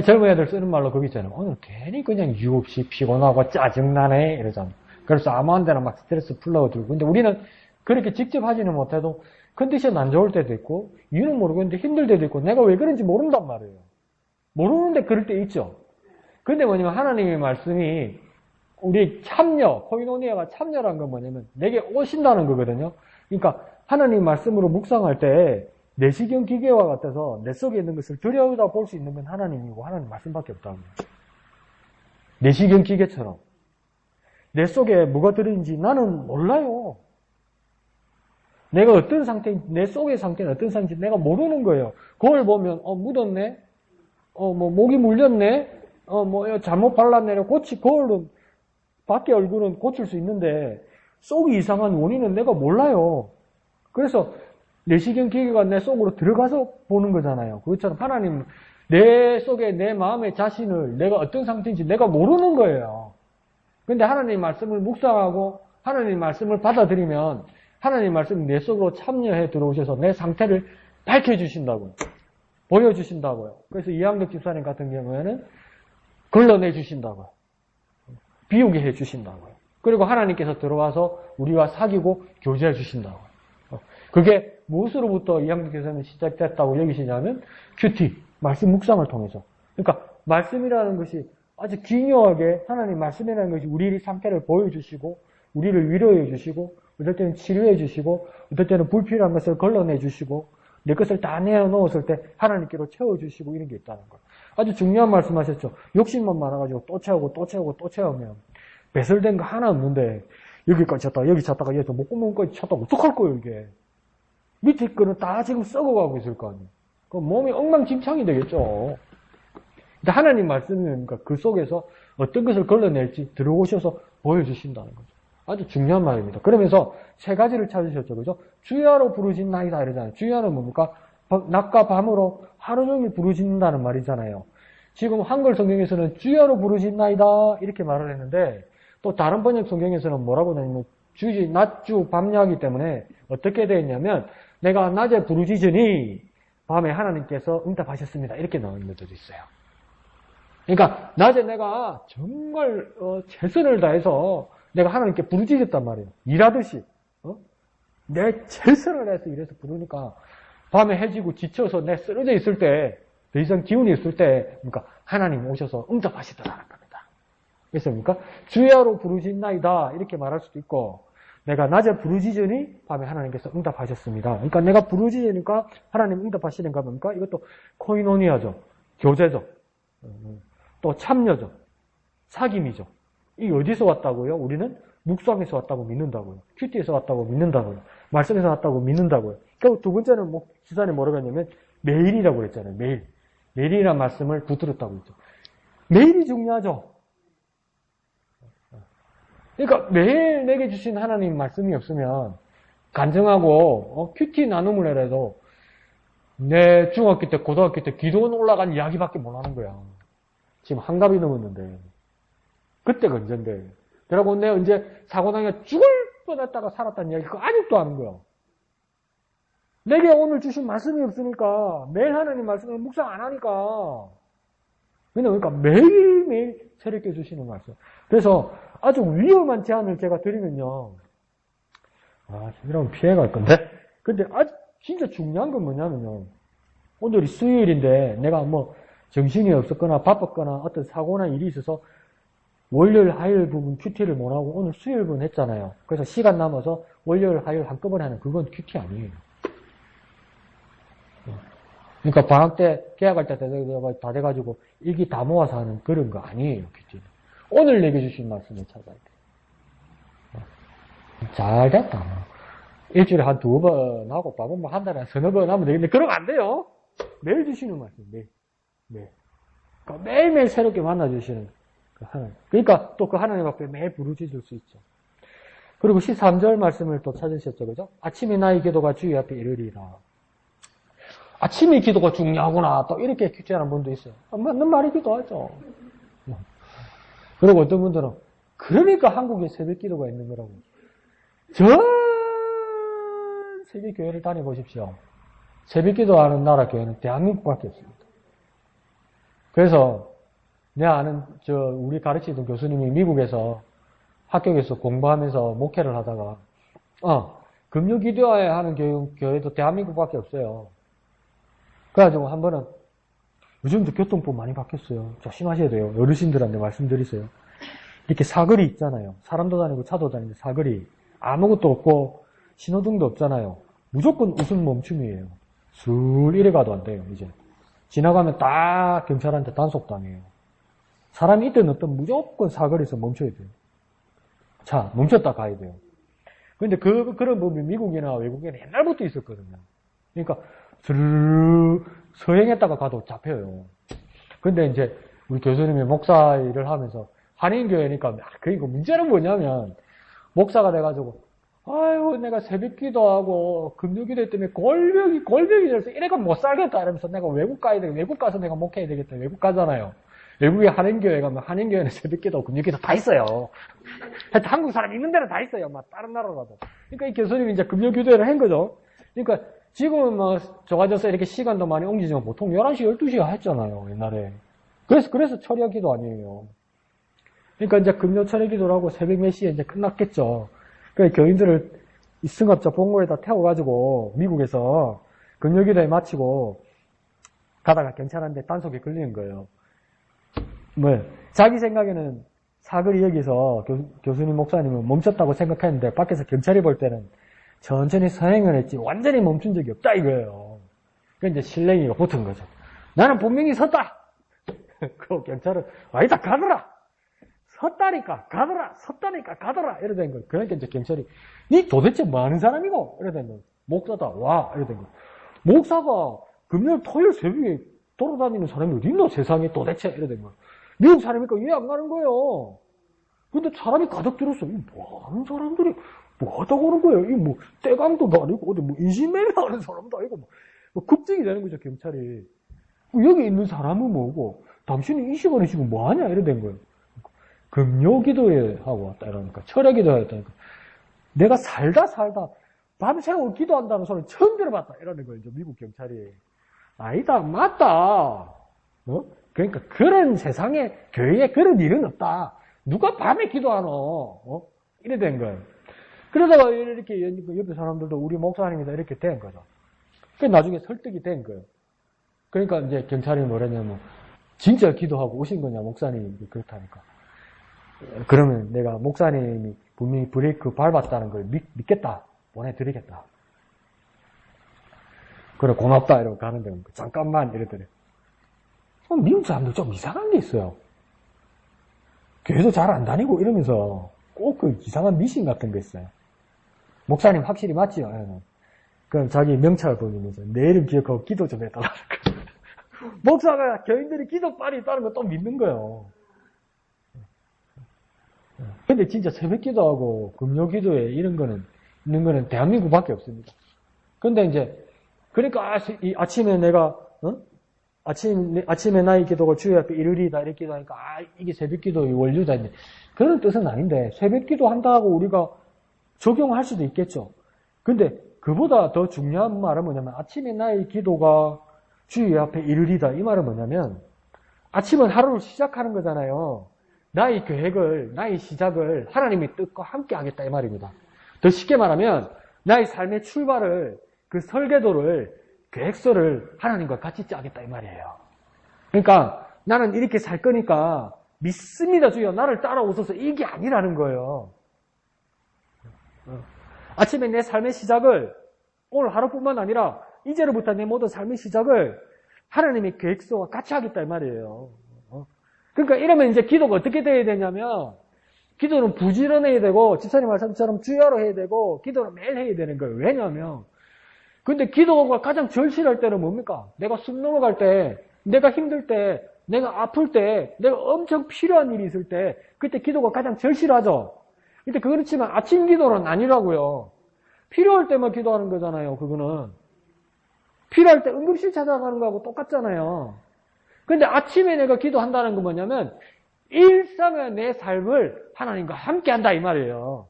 젊은 애들 쓰는 말로 그거 있잖아요. 오늘 괜히 그냥 이유 없이 피곤하고 짜증나네, 이러잖아. 그래서 아무 한 데나 막 스트레스 풀려고 들고. 근데 우리는 그렇게 직접 하지는 못해도 컨디션 안 좋을 때도 있고 이유는 모르겠는데 힘들 때도 있고 내가 왜 그런지 모른단 말이에요. 모르는데 그럴 때 있죠. 근데 뭐냐면 하나님의 말씀이 우리 참여, 코이노니아가 참여란 건 뭐냐면 내게 오신다는 거거든요. 그러니까 하나님 말씀으로 묵상할 때 내시경 기계와 같아서 내 속에 있는 것을 들여다볼 수 있는 건 하나님이고 하나님 말씀밖에 없다는 거예요. 내시경 기계처럼 내 속에 뭐가 들어있는지 나는 몰라요. 내가 어떤 상태인지, 내 속의 상태는 어떤 상태인지 내가 모르는 거예요. 그걸 보면, 묻었네? 목이 물렸네? 잘못 발랐네? 그걸로, 밖에 얼굴은 고칠 수 있는데, 속이 이상한 원인은 내가 몰라요. 그래서, 내시경 기계가 내 속으로 들어가서 보는 거잖아요. 그것처럼 하나님 내 속에 내 마음의 자신을 내가 어떤 상태인지 내가 모르는 거예요. 근데 하나님 말씀을 묵상하고 하나님 말씀을 받아들이면 하나님 말씀이 내 속으로 참여해 들어오셔서 내 상태를 밝혀주신다고요. 보여주신다고요. 그래서 이양덕 집사님 같은 경우에는 걸러내 주신다고요. 비우게 해 주신다고요. 그리고 하나님께서 들어와서 우리와 사귀고 교제해 주신다고요. 그게 무엇으로부터 이양덕 집사님이 시작됐다고 여기시냐면 큐티, 말씀 묵상을 통해서. 그러니까 말씀이라는 것이 아주 기묘하게 하나님 말씀이라는 것이 우리의 상태를 보여주시고 우리를 위로해 주시고 어떨 때는 치료해 주시고 어떨 때는 불필요한 것을 걸러내 주시고 내 것을 다 내어놓았을 때 하나님께로 채워주시고 이런 게 있다는 거예요. 아주 중요한 말씀하셨죠. 욕심만 많아가지고 또 채우고 또 채우고 또 채우면 배설된 거 하나 없는데 여기까지 쳤다가 여기 쳤다가 여기서 목구멍까지 쳤다가 어떡할 거예요 이게. 밑에 거는 다 지금 썩어가고 있을 거 아니에요. 그 몸이 엉망진창이 되겠죠. 근데 하나님 말씀은 그러니까 그 속에서 어떤 것을 걸러낼지 들어오셔서 보여주신다는 거죠. 아주 중요한 말입니다. 그러면서 세 가지를 찾으셨죠. 그죠? 주야로 부르짖나이다 이러잖아요. 주야는 뭡니까? 낮과 밤으로 하루 종일 부르짖는다는 말이잖아요. 지금 한글 성경에서는 주야로 부르짖나이다 이렇게 말을 했는데 또 다른 번역 성경에서는 뭐라고 되냐면 주지 낮주 밤야이기 때문에 어떻게 되어 있냐면 내가 낮에 부르짖으니 밤에 하나님께서 응답하셨습니다. 이렇게 나와 있는 것도 있어요. 그러니까 낮에 내가 정말 최선을 다해서 내가 하나님께 부르짖었단 말이에요. 일하듯이. 내 최선을 다해서 일해서 부르니까 밤에 해지고 지쳐서 내 쓰러져 있을 때 더 이상 기운이 없을 때 그러니까 하나님 오셔서 응답하시더라는 겁니다. 그래서 그러니까 주야로 부르짖나이다 이렇게 말할 수도 있고 내가 낮에 부르짖으니 밤에 하나님께서 응답하셨습니다. 그러니까 내가 부르짖으니까 하나님 응답하시는가 뭡니까? 이것도 코이노니아죠. 교제죠. 또 참여죠. 사귐이죠. 이게 어디서 왔다고요? 우리는 묵상에서 왔다고 믿는다고요. 큐티에서 왔다고 믿는다고요. 말씀에서 왔다고 믿는다고요. 그리고 두 번째는 지산에 뭐라고 했냐면 매일이라고 그랬잖아요. 매일. 매일이라는 말씀을 붙들었다고 했죠. 매일이 중요하죠. 그러니까 매일 내게 주신 하나님 말씀이 없으면 간증하고 큐티 나눔을 해도 내 중학교 때 고등학교 때 기도원 올라간 이야기밖에 못 하는 거야. 지금 한갑이 넘었는데 그때가 언젠데 그러고 내가 언제 사고당해 죽을 뻔했다가 살았다는 이야기 그거 아직도 하는 거야. 내게 오늘 주신 말씀이 없으니까 매일 하나님 말씀을 묵상 안 하니까 그러니까 매일매일 새롭게 주시는 말씀. 그래서 아주 위험한 제안을 제가 드리면요. 이러면 피해갈 건데. 근데 아주 진짜 중요한 건 뭐냐면요. 오늘이 수요일인데 내가 정신이 없었거나 바빴거나 어떤 사고나 일이 있어서 월요일, 화요일 부분 큐티를 못하고 오늘 수요일 부분 했잖아요. 그래서 시간 남아서 월요일, 화요일 한꺼번에 하는 그건 큐티 아니에요. 그러니까 방학 때 계약할 때 다 돼가지고 일기 다 모아서 하는 그런 거 아니에요. 큐티는. 오늘 내게 주신 말씀을 찾아야 돼요. 잘 됐다. 일주일에 한 2번 하고 밥은 한 달에 한 3-4번 하면 되겠는데 그러면 안 돼요. 매일 주시는 말씀. 매일. 그러니까 매일매일 새롭게 만나주시는 그 하나님. 그러니까 또 그 하나님 앞에 매일 부르짖을 수 있죠. 그리고 13절 말씀을 또 찾으셨죠. 그죠? 아침에 나의 기도가 주의 앞에 이르리라. 아침에 기도가 중요하구나. 또 이렇게 큐티하는 분도 있어요. 맞는 말이기도 하죠. 그리고 어떤 분들은 그러니까 한국에 새벽 기도가 있는 거라고. 전 세계 교회를 다녀보십시오. 새벽 기도하는 나라 교회는 대한민국밖에 없습니다. 그래서 내가 아는 우리 가르치던 교수님이 미국에서 학교에서 공부하면서 목회를 하다가 금요 기도회 하는 교회도 대한민국밖에 없어요. 그래가지고 한 번은 요즘도 교통법 많이 바뀌었어요. 조심하셔야 돼요. 어르신들한테 말씀드리세요. 이렇게 사거리 있잖아요. 사람도 다니고 차도 다니는데 사거리 아무것도 없고 신호등도 없잖아요. 무조건 우선 멈춤이에요. 술 이래 가도 안 돼요. 이제 지나가면 딱 경찰한테 단속당해요. 사람이 있든 없든 무조건 사거리에서 멈춰야 돼요. 자, 멈췄다 가야 돼요. 근데 그런 법이 미국이나 외국에는 옛날부터 있었거든요. 그러니까 스르르 서행했다가 가도 잡혀요. 근데 이제 우리 교수님이 목사 일을 하면서 한인교회니까 그러니까 문제는 뭐냐면 목사가 돼가지고 아유, 내가 새벽 기도하고 금요 기도 때문에 골병이 돼서 이래가 못 살겠다 이러면서 내가 외국 가야 되겠다. 외국 가서 내가 목회해야 되겠다. 외국 가잖아요. 외국에 한인교회 가면 한인교회는 새벽 기도, 금요 기도 다 있어요. 하여튼 한국 사람 있는 데는 다 있어요. 막 다른 나라라도. 그러니까 이 교수님이 이제 금요 기도회를 한 거죠. 그러니까 지금은 뭐 좋아져서 이렇게 시간도 많이 옮기지만 보통 11시, 12시가 했잖아요. 옛날에. 그래서 철야 기도 아니에요. 그러니까 이제 금요 철야 기도를 하고 새벽 몇 시에 이제 끝났겠죠. 그 교인들을 이 승합차 본고에다 태워가지고 미국에서 금요 기도회 마치고 가다가 경찰한테 단속에 걸리는 거예요. 뭐 자기 생각에는 사거리 여기서 교수님 목사님은 멈췄다고 생각했는데 밖에서 경찰이 볼 때는 천천히 서행을 했지 완전히 멈춘 적이 없다 이거예요. 그 이제 실랭이가 붙은 거죠. 나는 분명히 섰다. 그 경찰은 아니다 가더라. 섰다니까 가더라. 섰다니까 가더라. 이래 된 거예요. 그러니까 이제 경찰이 니 도대체 뭐 하는 사람이고? 이래 된 거예요. 목사다. 와. 이래 된 거예요. 목사가 금요일 토요일 새벽에 돌아다니는 사람이 어디 있노 세상에 도대체 이래 된 거예요. 미국 사람이니까 이해 안 가는 거예요. 근데 사람이 가득 들었어. 이 뭐 하는 사람들이 뭐 하다고 그런 거예요. 이 뭐 떼강도도 아니고 어디 뭐 인신매매 하는 사람도 아니고 뭐 급증이 되는 거죠 경찰이. 여기 있는 사람은 뭐고 당신이 이 시간에 지금 뭐 하냐 이래 된 거예요. 금요 기도회 하고 왔다 이러니까 철야 기도회 했다니까 내가 살다 밤새워 기도한다는 소리를 처음 들어봤다 이러는 거예요. 미국 경찰이. 아니다 맞다. 그러니까 그런 세상에 교회에 그런 일은 없다. 누가 밤에 기도하노? 이래 된 거예요. 그러다가 이렇게 옆에 사람들도 우리 목사님이다 이렇게 된 거죠. 그 나중에 설득이 된 거예요. 그러니까 이제 경찰이 뭐랬냐면 진짜 기도하고 오신 거냐 목사님이 그렇다니까. 그러면 내가 목사님이 분명히 브레이크 밟았다는 걸 믿겠다. 보내드리겠다. 그래 고맙다 이러고 가는데 잠깐만 이러더래. 미국 사람들 좀 이상한 게 있어요. 교회도 잘 안 다니고 이러면서 꼭 그 이상한 미신 같은 거 있어요. 목사님 확실히 맞지요? 그럼 자기 명찰 보이면서 내 이름 기억하고 기도 좀 해달라. 목사가 교인들이 기도 빨리 있다는 거 또 믿는 거예요. 근데 진짜 새벽 기도하고 금요 기도에 이런 거는 있는 거는 대한민국밖에 없습니다. 근데 이제 그러니까 아침에 내가 아침에 나의 기도가 주의 앞에 이르리다 이렇게 기도하니까 이게 새벽 기도의 원류다. 그런 뜻은 아닌데 새벽 기도 한다고 우리가 적용할 수도 있겠죠. 근데 그보다 더 중요한 말은 뭐냐면 아침에 나의 기도가 주의 앞에 이르리다 이 말은 뭐냐면 아침은 하루를 시작하는 거잖아요. 나의 계획을 나의 시작을 하나님의 뜻과 함께 하겠다 이 말입니다. 더 쉽게 말하면 나의 삶의 출발을 그 설계도를 계획서를 하나님과 같이 짜겠다 이 말이에요. 그러니까 나는 이렇게 살 거니까 믿습니다 주여 나를 따라오소서 이게 아니라는 거예요. 아침에 내 삶의 시작을 오늘 하루뿐만 아니라 이제로부터 내 모든 삶의 시작을 하나님의 계획서와 같이 하겠다 이 말이에요. 그러니까 이러면 이제 기도가 어떻게 돼야 되냐면 기도는 부지런해야 되고 집사님 말씀처럼 주야로 해야 되고 기도는 매일 해야 되는 거예요. 왜냐하면 근데 기도가 가장 절실할 때는 뭡니까? 내가 숨 넘어갈 때, 내가 힘들 때, 내가 아플 때, 내가 엄청 필요한 일이 있을 때 그때 기도가 가장 절실하죠. 근데 그렇지만 아침 기도는 아니라고요. 필요할 때만 기도하는 거잖아요. 그거는 필요할 때 응급실 찾아가는 거하고 똑같잖아요. 근데 아침에 내가 기도한다는 건 뭐냐면 일상의 내 삶을 하나님과 함께 한다 이 말이에요.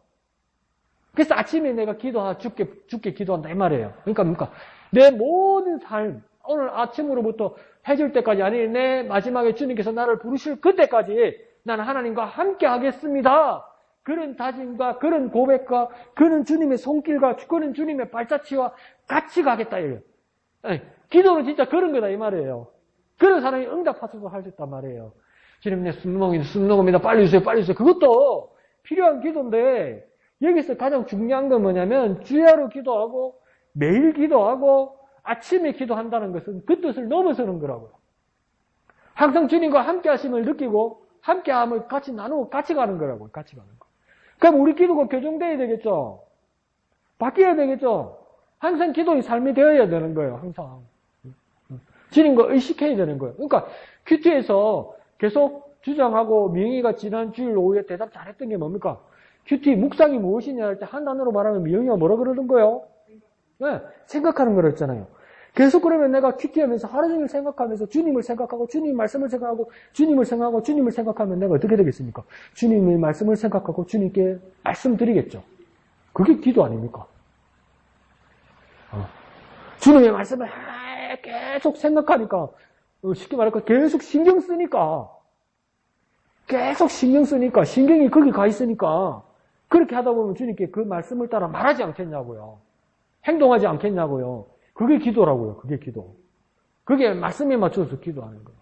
그래서 아침에 내가 죽게 기도한다 이 말이에요. 그러니까 내 모든 삶 오늘 아침으로부터 해질 때까지 아니 내 마지막에 주님께서 나를 부르실 그때까지 나는 하나님과 함께 하겠습니다. 그런 다짐과 그런 고백과 그런 주님의 손길과 그런 주님의 발자취와 같이 가겠다 이래요. 기도는 진짜 그런 거다 이 말이에요. 그런 사람이 응답하셔서 할 수 있단 말이에요. 주님 내 숨넘어입니다. 빨리 주세요. 그것도 필요한 기도인데 여기서 가장 중요한 건 뭐냐면 주야로 기도하고 매일 기도하고 아침에 기도한다는 것은 그 뜻을 넘어서는 거라고요. 항상 주님과 함께 하심을 느끼고 함께함을 같이 나누고 같이 가는 거라고요. 같이 가는 거. 그럼 우리 기도가 교정돼야 되겠죠. 바뀌어야 되겠죠. 항상 기도의 삶이 되어야 되는 거예요. 항상. 주님과 의식해야 되는 거예요. 그러니까 큐티에서 계속 주장하고 명희가 지난 주일 오후에 대답 잘했던 게 뭡니까? 큐티 묵상이 무엇이냐 할 때 한 단어로 말하면 미영이가 뭐라 그러는 거예요? 네, 생각하는 거라 했잖아요. 계속 그러면 내가 큐티하면서 하루 종일 생각하면서 주님을 생각하고 주님 말씀을 생각하고 주님을 생각하고 주님을 생각하면 내가 어떻게 되겠습니까? 주님의 말씀을 생각하고 주님께 말씀드리겠죠. 그게 기도 아닙니까? 주님의 말씀을 계속 생각하니까 쉽게 말할까 계속 신경 쓰니까 신경이 거기 가 있으니까 그렇게 하다 보면 주님께 그 말씀을 따라 말하지 않겠냐고요. 행동하지 않겠냐고요. 그게 기도라고요. 그게 기도. 그게 말씀에 맞춰서 기도하는 거예요.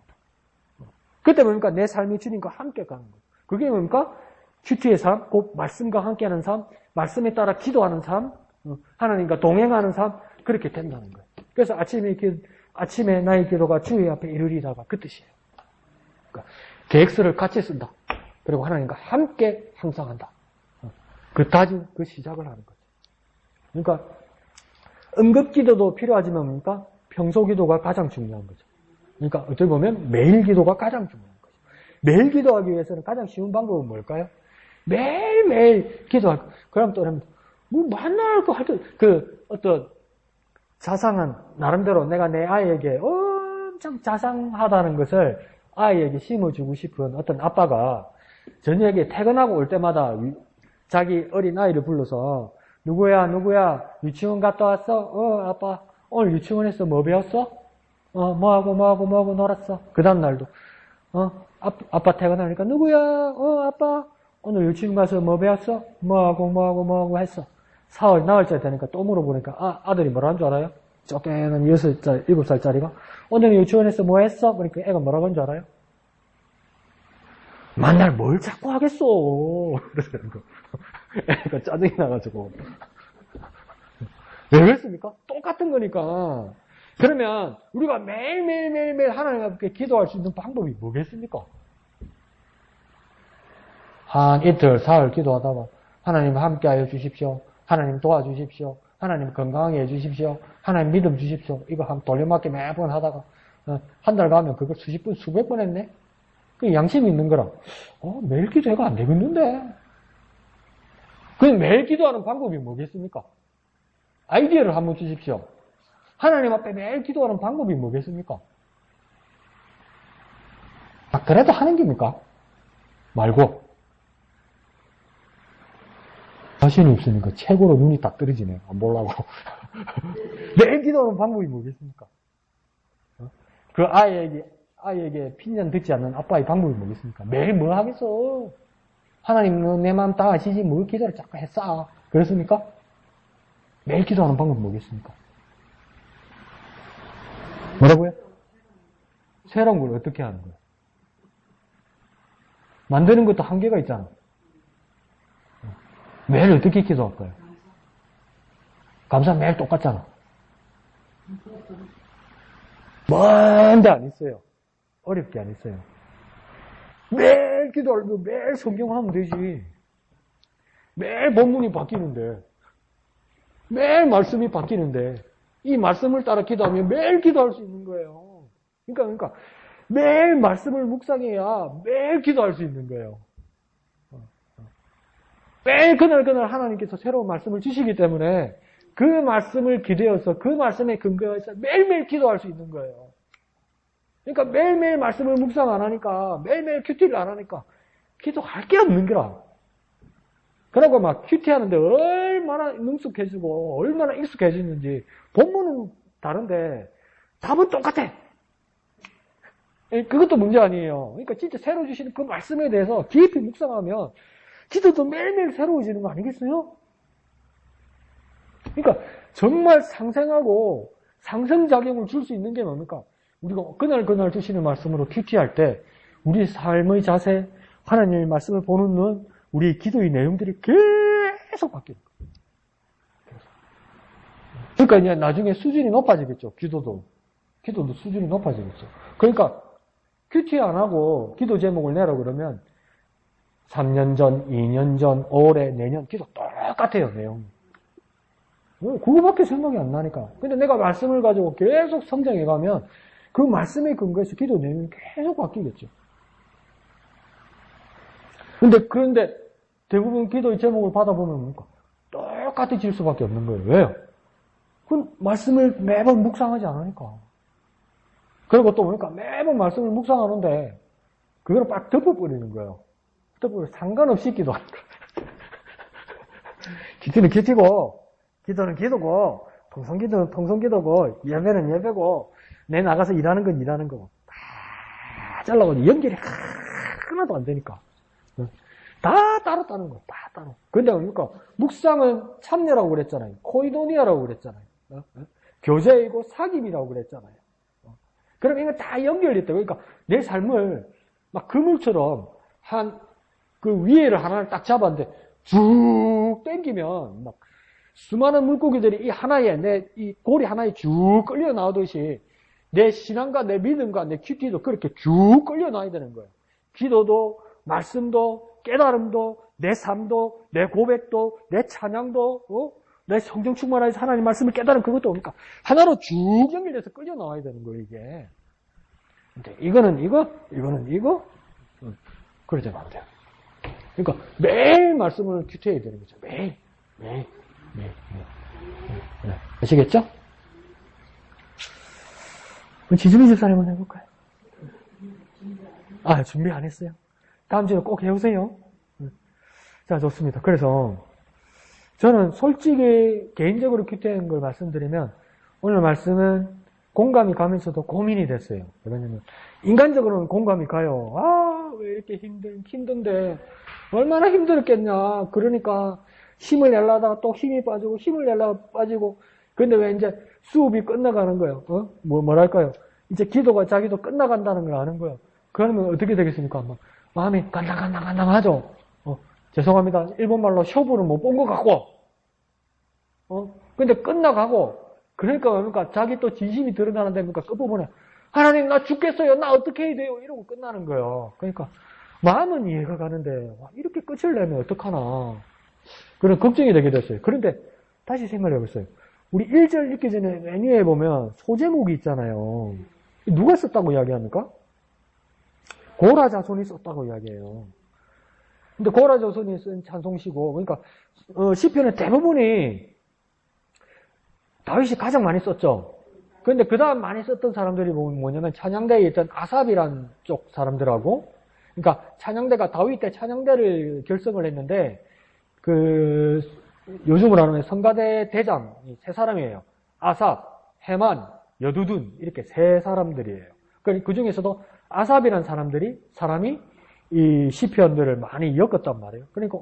그때 뭡니까? 내 삶이 주님과 함께 가는 거예요. 그게 뭡니까? 큐티의 삶, 곧 말씀과 함께하는 삶, 말씀에 따라 기도하는 삶, 하나님과 동행하는 삶, 그렇게 된다는 거예요. 그래서 아침에 나의 기도가 주의 앞에 이르리다가 그 뜻이에요. 그러니까 계획서를 같이 쓴다. 그리고 하나님과 함께 항상한다. 그 다짐, 그 시작을 하는 거죠. 그러니까 응급기도도 필요하지만 뭡니까? 평소 기도가 가장 중요한 거죠. 그러니까 어떻게 보면 매일 기도가 가장 중요한 거죠. 매일 기도하기 위해서는 가장 쉬운 방법은 뭘까요? 매일매일 기도할 거. 그럼 또 뭐 만날 거 할 때 어떤 자상한 나름대로 내가 내 아이에게 엄청 자상하다는 것을 아이에게 심어주고 싶은 어떤 아빠가 저녁에 퇴근하고 올 때마다 자기 어린 아이를 불러서 누구야 유치원 갔다 왔어? 아빠 오늘 유치원에서 뭐 배웠어? 뭐하고 놀았어? 그 다음 날도 아빠 퇴근하니까 누구야? 아빠 오늘 유치원 가서 뭐 배웠어? 뭐하고 했어? 4월 나흘째 되니까 또 물어보니까 아들이 뭐라는 줄 알아요? 쪼개는 6살, 7살짜리가 오늘 유치원에서 뭐 했어? 그러니까 애가 뭐라고 하는 줄 알아요? 만날 뭘 자꾸 하겠어? 그러는 거. 애가 짜증이 나가지고. 왜 그랬습니까? 똑같은 거니까. 그러면 우리가 매일 하나님 앞에 기도할 수 있는 방법이 뭐겠습니까? 한 이틀, 사흘 기도하다가 하나님 함께 하여 주십시오. 하나님 도와주십시오. 하나님 건강하게 해주십시오. 하나님 믿음 주십시오. 이거 한 돌려막기 매번 하다가 한 달 가면 그걸 수십 번, 수백 번 했네? 그 양심이 있는 거라. 매일 기도해가 안 되겠는데? 그럼 매일 기도하는 방법이 뭐겠습니까? 아이디어를 한번 주십시오. 하나님 앞에 매일 기도하는 방법이 뭐겠습니까? 그래도 하는 겁니까? 말고. 자신이 없으니까 최고로 눈이 딱 떨어지네요. 안 보려고. 매일 기도하는 방법이 뭐겠습니까? 그 아이에게 핀잔 듣지 않는 아빠의 방법이 뭐겠습니까? 매일 뭐 하겠어? 하나님은 내 마음 다 아시지 뭘 기도를 자꾸 했어? 그렇습니까? 매일 기도하는 방법이 뭐겠습니까? 뭐라고요? 새로운 걸 어떻게 하는 거예요? 만드는 것도 한계가 있잖아. 매일 어떻게 기도할까요? 감사 매일 똑같잖아. 뭔데 안 있어요. 어렵게 안 있어요. 매일 기도하고 매일 성경 하면 되지. 매일 본문이 바뀌는데, 매일 말씀이 바뀌는데, 이 말씀을 따라 기도하면 매일 기도할 수 있는 거예요. 그러니까 매일 말씀을 묵상해야 매일 기도할 수 있는 거예요. 매일 그날 하나님께서 새로운 말씀을 주시기 때문에 그 말씀을 기대어서 그 말씀에 근거해서 매일매일 기도할 수 있는 거예요. 그러니까 매일매일 말씀을 묵상 안 하니까 매일매일 큐티를 안 하니까 기도할 게 없는 거라. 그러고 막 큐티하는데 얼마나 능숙해지고 얼마나 익숙해지는지 본문은 다른데 답은 똑같아. 그것도 문제 아니에요. 그러니까 진짜 새로 주시는 그 말씀에 대해서 깊이 묵상하면 기도도 매일매일 새로워지는 거 아니겠어요? 그러니까 정말 상생하고 상승작용을 줄 수 있는 게 뭡니까? 우리가 그날 주시는 말씀으로 큐티할 때 우리 삶의 자세, 하나님의 말씀을 보는 눈, 우리의 기도의 내용들이 계속 바뀌는 거예요. 그러니까 이제 나중에 수준이 높아지겠죠. 기도도 수준이 높아지겠죠. 그러니까 큐티 안 하고 기도 제목을 내라 그러면 3년 전, 2년 전, 올해, 내년 기도 똑같아요, 내용이. 그거밖에 생각이 안 나니까. 근데 내가 말씀을 가지고 계속 성장해가면 그 말씀에 근거해서 기도 내용이 계속 바뀌겠죠. 그런데 대부분 기도의 제목을 받아보면 뭔가 똑같아질 수밖에 없는 거예요. 왜요? 그 말씀을 매번 묵상하지 않으니까. 그리고 또 보니까 매번 말씀을 묵상하는데 그걸 빡 덮어버리는 거예요. 덮어버려 상관없이 기도하는 거예요. 기도는 기도고, 기도는 기도고, 통성기도는 통성기도고, 예배는 예배고, 내 나가서 일하는 건 일하는 거고. 다 잘라가지고 연결이 하나도 안 되니까. 다 따로 따는 거야. 다 따로. 근데 그러니까 묵상은 참여라고 그랬잖아요. 코이도니아라고 그랬잖아요. 교제이고 사귐이라고 그랬잖아요. 그럼 이거 다 연결이 있다. 그러니까 내 삶을 막 그물처럼 그 위에를 하나를 딱 잡았는데 쭉 당기면 막 수많은 물고기들이 이 하나에 이 고리 하나에 쭉 끌려 나오듯이 내 신앙과 내 믿음과 내 큐티도 그렇게 쭉 끌려 나와야 되는 거예요. 기도도 말씀도 깨달음도 내 삶도 내 고백도 내 찬양도 내 성령 충만하여서 하나님 말씀을 깨달은 그것도 그러니까 하나로 쭉 연결돼서 끌려 나와야 되는 거예요, 이게. 근데 이거는 이거 그러지 않아도 돼요. 그러니까 매일 말씀을 큐티해야 되는 거죠. 매일. 아시겠죠? 지수미 집사님은 해볼까요? 준비 안 했어요? 다음 주에 꼭 해오세요. 자, 좋습니다. 그래서 저는 솔직히 개인적으로 큐티한 걸 말씀드리면 오늘 말씀은 공감이 가면서도 고민이 됐어요. 왜냐면 인간적으로는 공감이 가요. 왜 이렇게 힘든데 얼마나 힘들었겠냐. 그러니까 힘을 내려다가 또 힘이 빠지고 힘을 내려다가 빠지고 근데 왜 이제 수업이 끝나가는 거예요. 뭐랄까요. 이제 기도가 자기도 끝나간다는 걸 아는 거예요. 그러면 어떻게 되겠습니까? 마음이 간당간당하죠. 죄송합니다. 일본말로 쇼부를 못 본 것 같고 근데 끝나가고 그러니까 자기 또 진심이 드러나는데 끝부분에 하나님 나 죽겠어요. 나 어떻게 해야 돼요? 이러고 끝나는 거예요. 그러니까 마음은 이해가 가는데 이렇게 끝을 내면 어떡하나 그런 걱정이 되게 됐어요. 그런데 다시 생각해 보세요. 우리 1절 읽기 전에 메뉴에 보면 소제목이 있잖아요. 누가 썼다고 이야기합니까? 고라 자손이 썼다고 이야기해요. 근데 고라 자손이 쓴 찬송시고 그러니까 시편의 대부분이 다윗이 가장 많이 썼죠. 그런데 그 다음 많이 썼던 사람들이 뭐냐면 찬양대에 있던 아삽이란 쪽 사람들하고 그러니까 찬양대가 다윗 때 찬양대를 결성을 했는데 요즘으로 하는 성가대 대장이 세 사람이에요. 아삽, 헤만, 여두둔 이렇게 세 사람들이에요. 그 중에서도 아삽이라는 사람이 이 시편들을 많이 엮었단 말이에요. 그러니까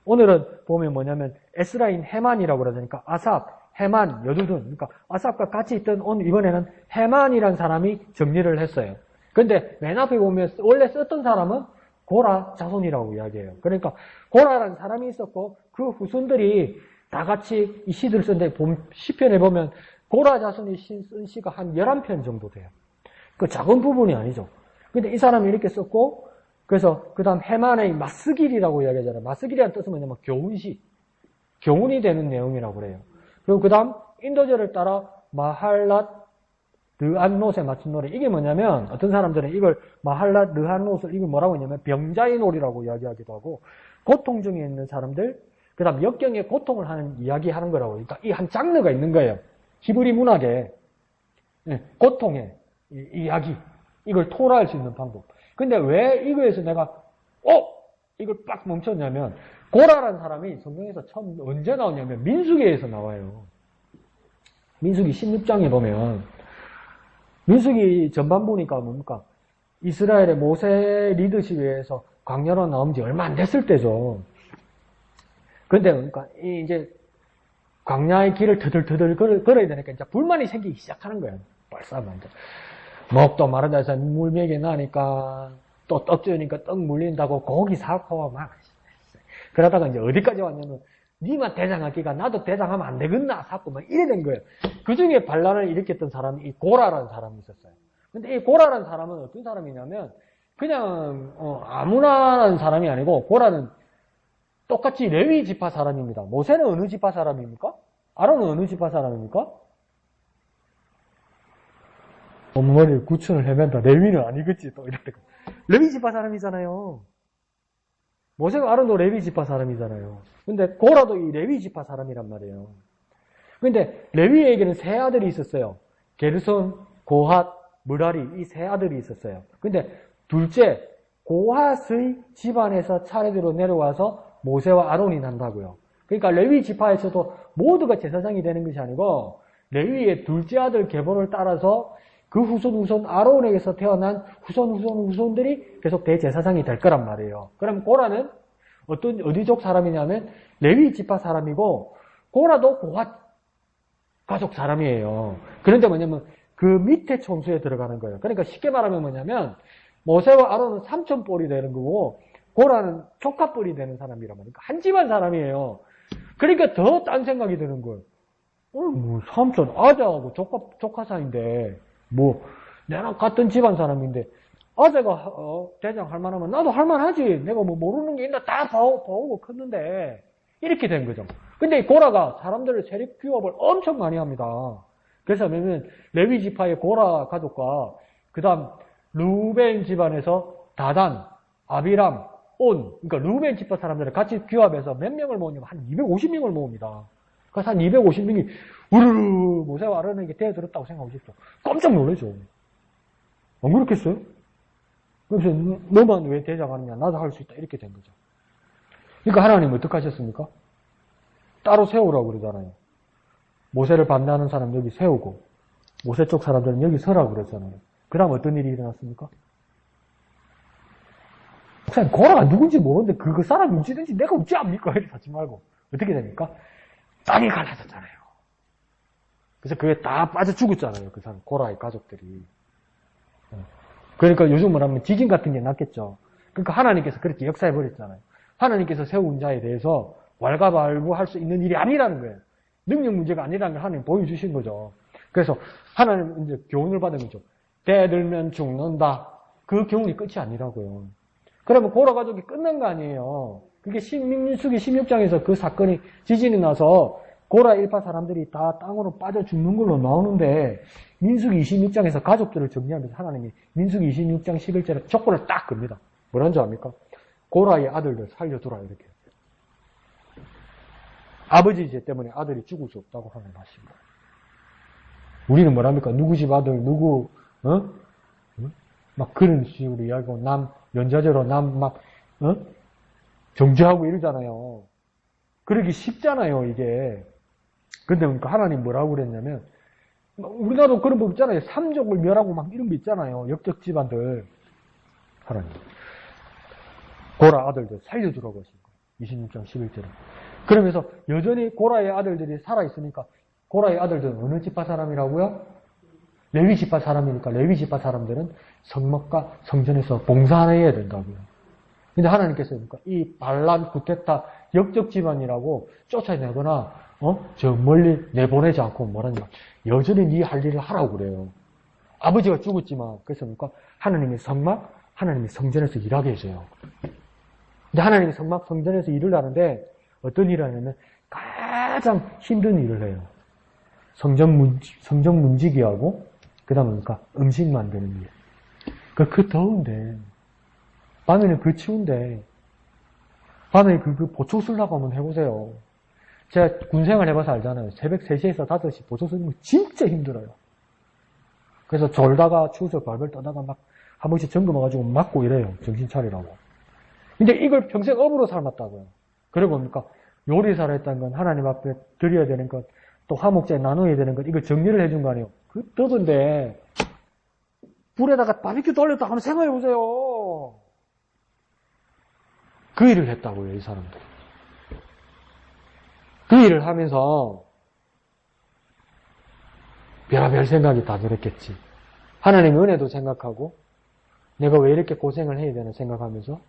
오늘은 보면 뭐냐면 에스라인 헤만이라고 그러니까 아삽, 헤만, 여두둔. 그러니까 아삽과 같이 있던 이번에는 헤만이라는 사람이 정리를 했어요. 근데 맨 앞에 보면 원래 썼던 사람은 고라 자손이라고 이야기해요. 그러니까 고라라는 사람이 있었고 그 후손들이 다 같이 이 시들을 썼는데 시편에 보면 고라 자손이 쓴 시가 한 11편 정도 돼요. 그 작은 부분이 아니죠. 근데 이 사람이 이렇게 썼고 그래서 그 다음 헤만의 마스길이라고 이야기하잖아요. 마스길이라는 뜻은 뭐냐면 교훈시. 교훈이 되는 내용이라고 그래요. 그리고 그 다음 인도절을 따라 마할랏 르한롯에 맞춘 노래. 이게 뭐냐면 어떤 사람들은 이걸 마할랏 르한롯을 이걸 뭐라고 하냐면 병자의 놀이라고 이야기하기도 하고 고통 중에 있는 사람들 그 다음 역경의 고통을 하는 이야기하는 거라고. 그러니까 이 한 장르가 있는 거예요. 히브리 문학에 고통의 이야기 이걸 토로할 수 있는 방법. 근데 왜 이거에서 내가 이걸 빡 멈췄냐면 고라라는 사람이 성경에서 처음 언제 나오냐면 민수기에서 나와요. 민수기 16장에 보면 민수기 전반 보니까 뭡니까? 이스라엘의 모세 리더십에서 광야로 나온 지 얼마 안 됐을 때죠. 그런데 그러니까 이제 광야의 길을 터들터들 걸어야 되니까 이제 불만이 생기기 시작하는 거예요. 벌써 먼저. 먹도 마르다 해서 물맥이 나니까 또 떡 지으니까 떡 물린다고 고기 사고 막 그러다가 이제 어디까지 왔냐면 니만 대장하기가 나도 대장하면 안 되겠나 사고 막 이래 된 거예요. 그 중에 반란을 일으켰던 사람이 이 고라라는 사람이 있었어요. 근데 이 고라라는 사람은 어떤 사람이냐면 그냥 아무나라는 사람이 아니고 고라는 똑같이 레위 지파 사람입니다. 모세는 어느 지파 사람입니까? 아론은 어느 지파 사람입니까? 머리를 구춘을 헤맨다. 레위는 아니겠지 또 이럴 때 레위 지파 사람이잖아요. 모세와 아론도 레위 지파 사람이잖아요. 근데 고라도 이 레위 지파 사람이란 말이에요. 근데 레위에게는 세 아들이 있었어요. 게르손, 고핫, 므라리 이 세 아들이 있었어요. 근데 둘째 고핫의 집안에서 차례대로 내려와서 모세와 아론이 난다고요. 그러니까 레위 지파에서도 모두가 제사장이 되는 것이 아니고 레위의 둘째 아들 계보를 따라서 그 후손 아론에게서 태어난 후손들이 계속 대제사장이 될 거란 말이에요. 그럼 고라는 어디족 사람이냐면 레위 지파 사람이고 고라도 고핫 가족 사람이에요. 그런데 뭐냐면 그 밑에 촌수에 들어가는 거예요. 그러니까 쉽게 말하면 뭐냐면 모세와 아론은 삼촌뻘이 되는 거고 고라는 조카뻘이 되는 사람이란 말이에요. 한 집안 사람이에요. 그러니까 더 딴 생각이 드는 거예요. 뭐 삼촌 아자하고 조카 사이인데 뭐 내랑 같은 집안 사람인데 아재가 대장 할만하면 나도 할만하지. 내가 뭐 모르는 게 있나 다 봐오고 컸는데 이렇게 된 거죠. 근데 이 고라가 사람들을 세립 규업을 엄청 많이 합니다. 그래서 뭐냐면 레위 지파의 고라 가족과 그 다음 루벤 집안에서 다단, 아비람, 온 그러니까 루벤 지파 사람들을 같이 규합해서 몇 명을 모으냐면 한 250명을 모읍니다. 그래서 한 250명이 우르르 모세와 아론에게 대들었다고 생각하십시오. 깜짝 놀라죠. 안 그렇겠어요? 그래서 너만 왜 대장하느냐 나도 할 수 있다 이렇게 된 거죠. 그러니까 하나님 어떻게 하셨습니까? 따로 세우라고 그러잖아요. 모세를 반대하는 사람 여기 세우고 모세 쪽 사람들은 여기 서라고 그랬잖아요. 그 다음 어떤 일이 일어났습니까? 그냥 고라가 누군지 모르는데 그 사람이 어찌든지 내가 어찌 압니까? 이렇게 하지 말고 어떻게 됩니까? 땅이 갈라졌잖아요. 그래서 그게 다 빠져 죽었잖아요. 그 사람 고라의 가족들이. 그러니까 요즘 뭐라면 지진 같은 게 났겠죠. 그러니까 하나님께서 그렇게 역사해 버렸잖아요. 하나님께서 세운 자에 대해서 왈가왈부할 수 있는 일이 아니라는 거예요. 능력 문제가 아니라는 걸 하나님 보여주신 거죠. 그래서 하나님 이제 교훈을 받은 거죠. 대들면 죽는다. 그 교훈이 끝이 아니라고요. 그러면 고라 가족이 끝난 거 아니에요. 그게 민수기 16장에서 그 사건이 지진이 나서 고라 일파 사람들이 다 땅으로 빠져 죽는 걸로 나오는데 민수기 26장에서 가족들을 정리하면서 하나님이 민수기 26장 11절에 조건을 딱 겁니다. 뭐라는 줄 압니까? 고라의 아들들 살려두라 이렇게. 아버지 죄 때문에 아들이 죽을 수 없다고 하나님 하신 거예요. 우리는 뭐랍니까? 누구 집 아들, 막 그런 식으로 이야기하고 연좌제로 정죄하고 이러잖아요. 그러기 쉽잖아요, 이게. 근데 그러니까 하나님 뭐라고 그랬냐면, 우리나라도 그런 법 있잖아요. 삼족을 멸하고 막 이런 거 있잖아요. 역적 집안들. 하나님. 고라 아들들 살려주라고 하신 거예요. 26장 11절에. 그러면서 여전히 고라의 아들들이 살아있으니까 고라의 아들들은 어느 지파 사람이라고요? 레위 지파 사람이니까 레위 지파 사람들은 성막과 성전에서 봉사해야 된다고요. 근데 하나님께서 그러니까 이 반란 구테타 역적 집안이라고 쫓아내거나 저 멀리 내보내지 않고 뭐라냐 여전히 네 할 일을 하라고 그래요. 아버지가 죽었지만 그래서 그러니까 하나님의 성막, 하나님의 성전에서 일하게 해줘요. 근데 하나님의 성막, 성전에서 일을 하는데 어떤 일을 하냐면 가장 힘든 일을 해요. 성전 문지기하고 그 다음에 그러니까 음식 만드는 일. 그 더운데 밤에는 그 추운데 밤에 그 보초 쓰려고 한번 해보세요. 제가 군생활 해봐서 알잖아요. 새벽 3시에서 5시 보초 쓰는 거 진짜 힘들어요. 그래서 졸다가 추워서 발벌 떠다가 막 한 번씩 점검 와가지고 맞고 이래요. 정신 차리라고. 근데 이걸 평생 업으로 삶았다고요. 그리고 뭡니까? 요리사를 했다는 건 하나님 앞에 드려야 되는 것, 또 화목제에 나눠야 되는 것, 이걸 정리를 해준 거 아니에요. 그 더운데 불에다가 바비큐 돌렸다 한번 생각해보세요. 그 일을 했다고요, 이 사람들. 그 일을 하면서 별의별 생각이 다 들었겠지. 하나님의 은혜도 생각하고 내가 왜 이렇게 고생을 해야 되나 생각하면서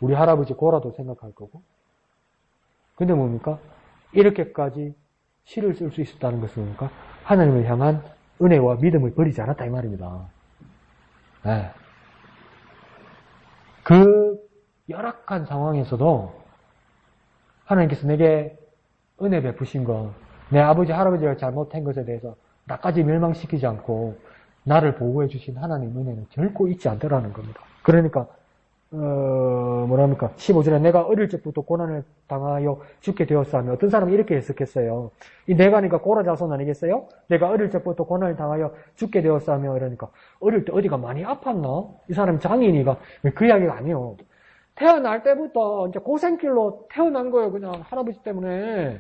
우리 할아버지 고라도 생각할 거고. 근데 뭡니까? 이렇게까지 시를 쓸 수 있었다는 것은 뭡니까? 하나님을 향한 은혜와 믿음을 버리지 않았다 이 말입니다. 네. 그 열악한 상황에서도 하나님께서 내게 은혜 베푸신 거, 내 아버지 할아버지가 잘못한 것에 대해서 나까지 멸망시키지 않고 나를 보호해 주신 하나님 은혜는 결코 잊지 않더라는 겁니다. 그러니까 뭐랍니까? 15절에 내가 어릴 적부터 고난을 당하여 죽게 되었어 하면 어떤 사람이 이렇게 해석했어요. 이 내가니까 고라 자손 아니겠어요? 내가 어릴 적부터 고난을 당하여 죽게 되었어 하며 이러니까 어릴 때 어디가 많이 아팠나? 이 사람 장인이가 그 이야기가 아니에요. 태어날 때부터 이제 고생길로 태어난 거예요. 그냥 할아버지 때문에.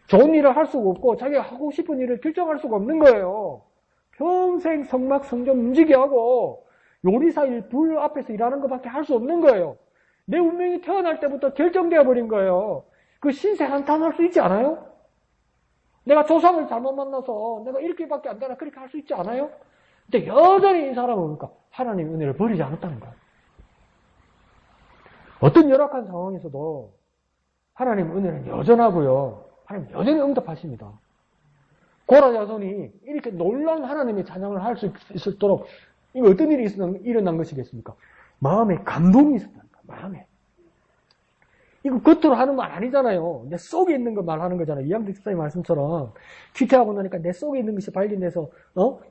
좋은 일을 할 수가 없고 자기가 하고 싶은 일을 결정할 수가 없는 거예요. 평생 성막 성전 움직이게 하고 요리사 일, 불 앞에서 일하는 것밖에 할 수 없는 거예요. 내 운명이 태어날 때부터 결정되어 버린 거예요. 그 신세 한탄할 수 있지 않아요? 내가 조상을 잘못 만나서 내가 이렇게밖에 안 되나 그렇게 할 수 있지 않아요? 근데 여전히 이 사람은 그러니까 하나님의 은혜를 버리지 않았다는 거예요. 어떤 열악한 상황에서도 하나님의 은혜는 여전하고요. 하나님 여전히 응답하십니다. 고라 자손이 이렇게 놀라운 하나님의 찬양을 할 수 있도록 이거 어떤 일이 일어난 것이겠습니까? 마음에 감동이 있었다니까, 마음에. 이거 겉으로 하는 말 아니잖아요. 내 속에 있는 거 말하는 거잖아요. 이양대 집사님 말씀처럼 퀴트하고 나니까 내 속에 있는 것이 발견돼서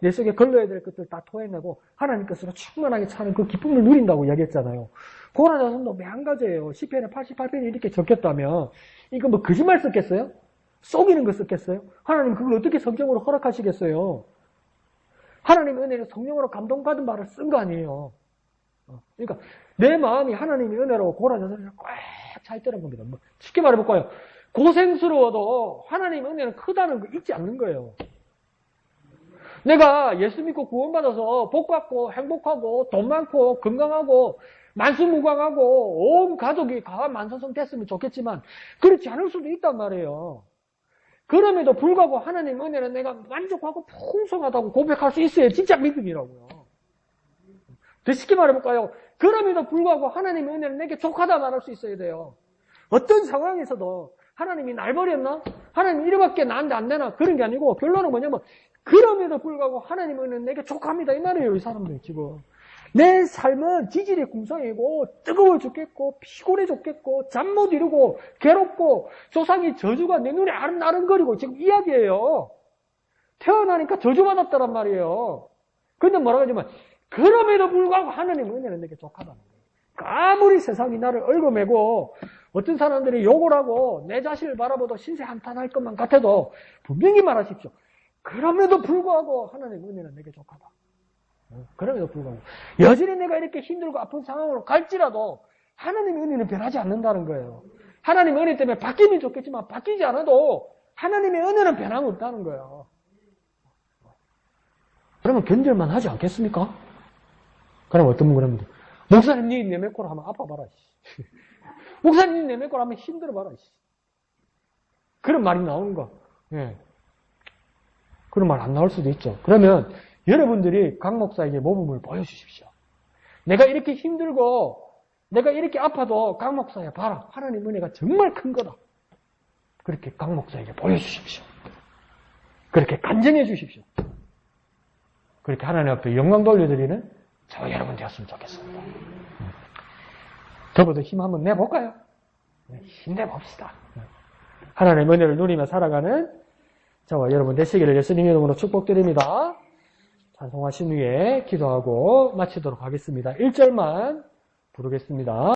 내 속에 걸러야 될 것들 다 토해내고 하나님 것으로 충만하게 차는 그 기쁨을 누린다고 이야기했잖아요. 고라 자손도 매한가지예요. 시편에 88편이 이렇게 적혔다면 이거 뭐 거짓말 썼겠어요? 속이는 거 썼겠어요? 하나님 그걸 어떻게 성경으로 허락하시겠어요? 하나님의 은혜는 성령으로 감동받은 말을 쓴 거 아니에요. 그러니까 내 마음이 하나님의 은혜로 고라 자손이랑 꽉 차 있다는 겁니다. 뭐 쉽게 말해볼까요? 고생스러워도 하나님의 은혜는 크다는 거 잊지 않는 거예요. 내가 예수 믿고 구원받아서 복받고 행복하고 돈 많고 건강하고 만수무강하고 온 가족이 강한 만성성 됐으면 좋겠지만 그렇지 않을 수도 있단 말이에요. 그럼에도 불구하고 하나님의 은혜는 내가 만족하고 풍성하다고 고백할 수 있어야 진짜 믿음이라고요. 더 쉽게 말해볼까요? 그럼에도 불구하고 하나님의 은혜는 내게 족하다 말할 수 있어야 돼요. 어떤 상황에서도 하나님이 날 버렸나? 하나님이 이래밖에 나한테 안 되나? 그런 게 아니고 결론은 뭐냐면 그럼에도 불구하고 하나님의 은혜는 내게 족합니다. 이 말이에요. 이 사람들 지금. 내 삶은 지질이 궁성이고 뜨거워 죽겠고 피곤해 죽겠고 잠 못 이루고 괴롭고 조상의 저주가 내 눈에 아른아른거리고 지금 이야기예요. 태어나니까 저주받았다란 말이에요. 근데 뭐라고 하냐면 그럼에도 불구하고 하나님의 은혜는 내게 족하다는 거예요. 아무리 세상이 나를 얽어매고 어떤 사람들이 욕을 하고 내 자신을 바라보도 신세 한탄할 것만 같아도 분명히 말하십시오. 그럼에도 불구하고 하나님의 은혜는 내게 족하다. 그럼에도 불구하고 여전히 내가 이렇게 힘들고 아픈 상황으로 갈지라도 하나님의 은혜는 변하지 않는다는 거예요. 하나님의 은혜 때문에 바뀌면 좋겠지만 바뀌지 않아도 하나님의 은혜는 변함없다는 거예요. 그러면 견딜만 하지 않겠습니까? 그럼 어떤 분이 그럽니다. 목사님 니 내메코로 하면 아파봐라. 목사님 니 내메코로 하면 힘들어봐라. 그런 말이 나오는가? 예. 그런 말 안 나올 수도 있죠. 그러면 여러분들이 강 목사에게 모범을 보여주십시오. 내가 이렇게 힘들고 내가 이렇게 아파도 강 목사야 봐라. 하나님 은혜가 정말 큰 거다. 그렇게 강 목사에게 보여주십시오. 그렇게 간증해 주십시오. 그렇게 하나님 앞에 영광 돌려드리는 저와 여러분 되었으면 좋겠습니다. 저보다 힘 한번 내볼까요? 힘내봅시다. 하나님의 은혜를 누리며 살아가는 저와 여러분 되시기를 예수님 이름으로 축복드립니다. 찬송하신 후에 기도하고 마치도록 하겠습니다. 1절만 부르겠습니다.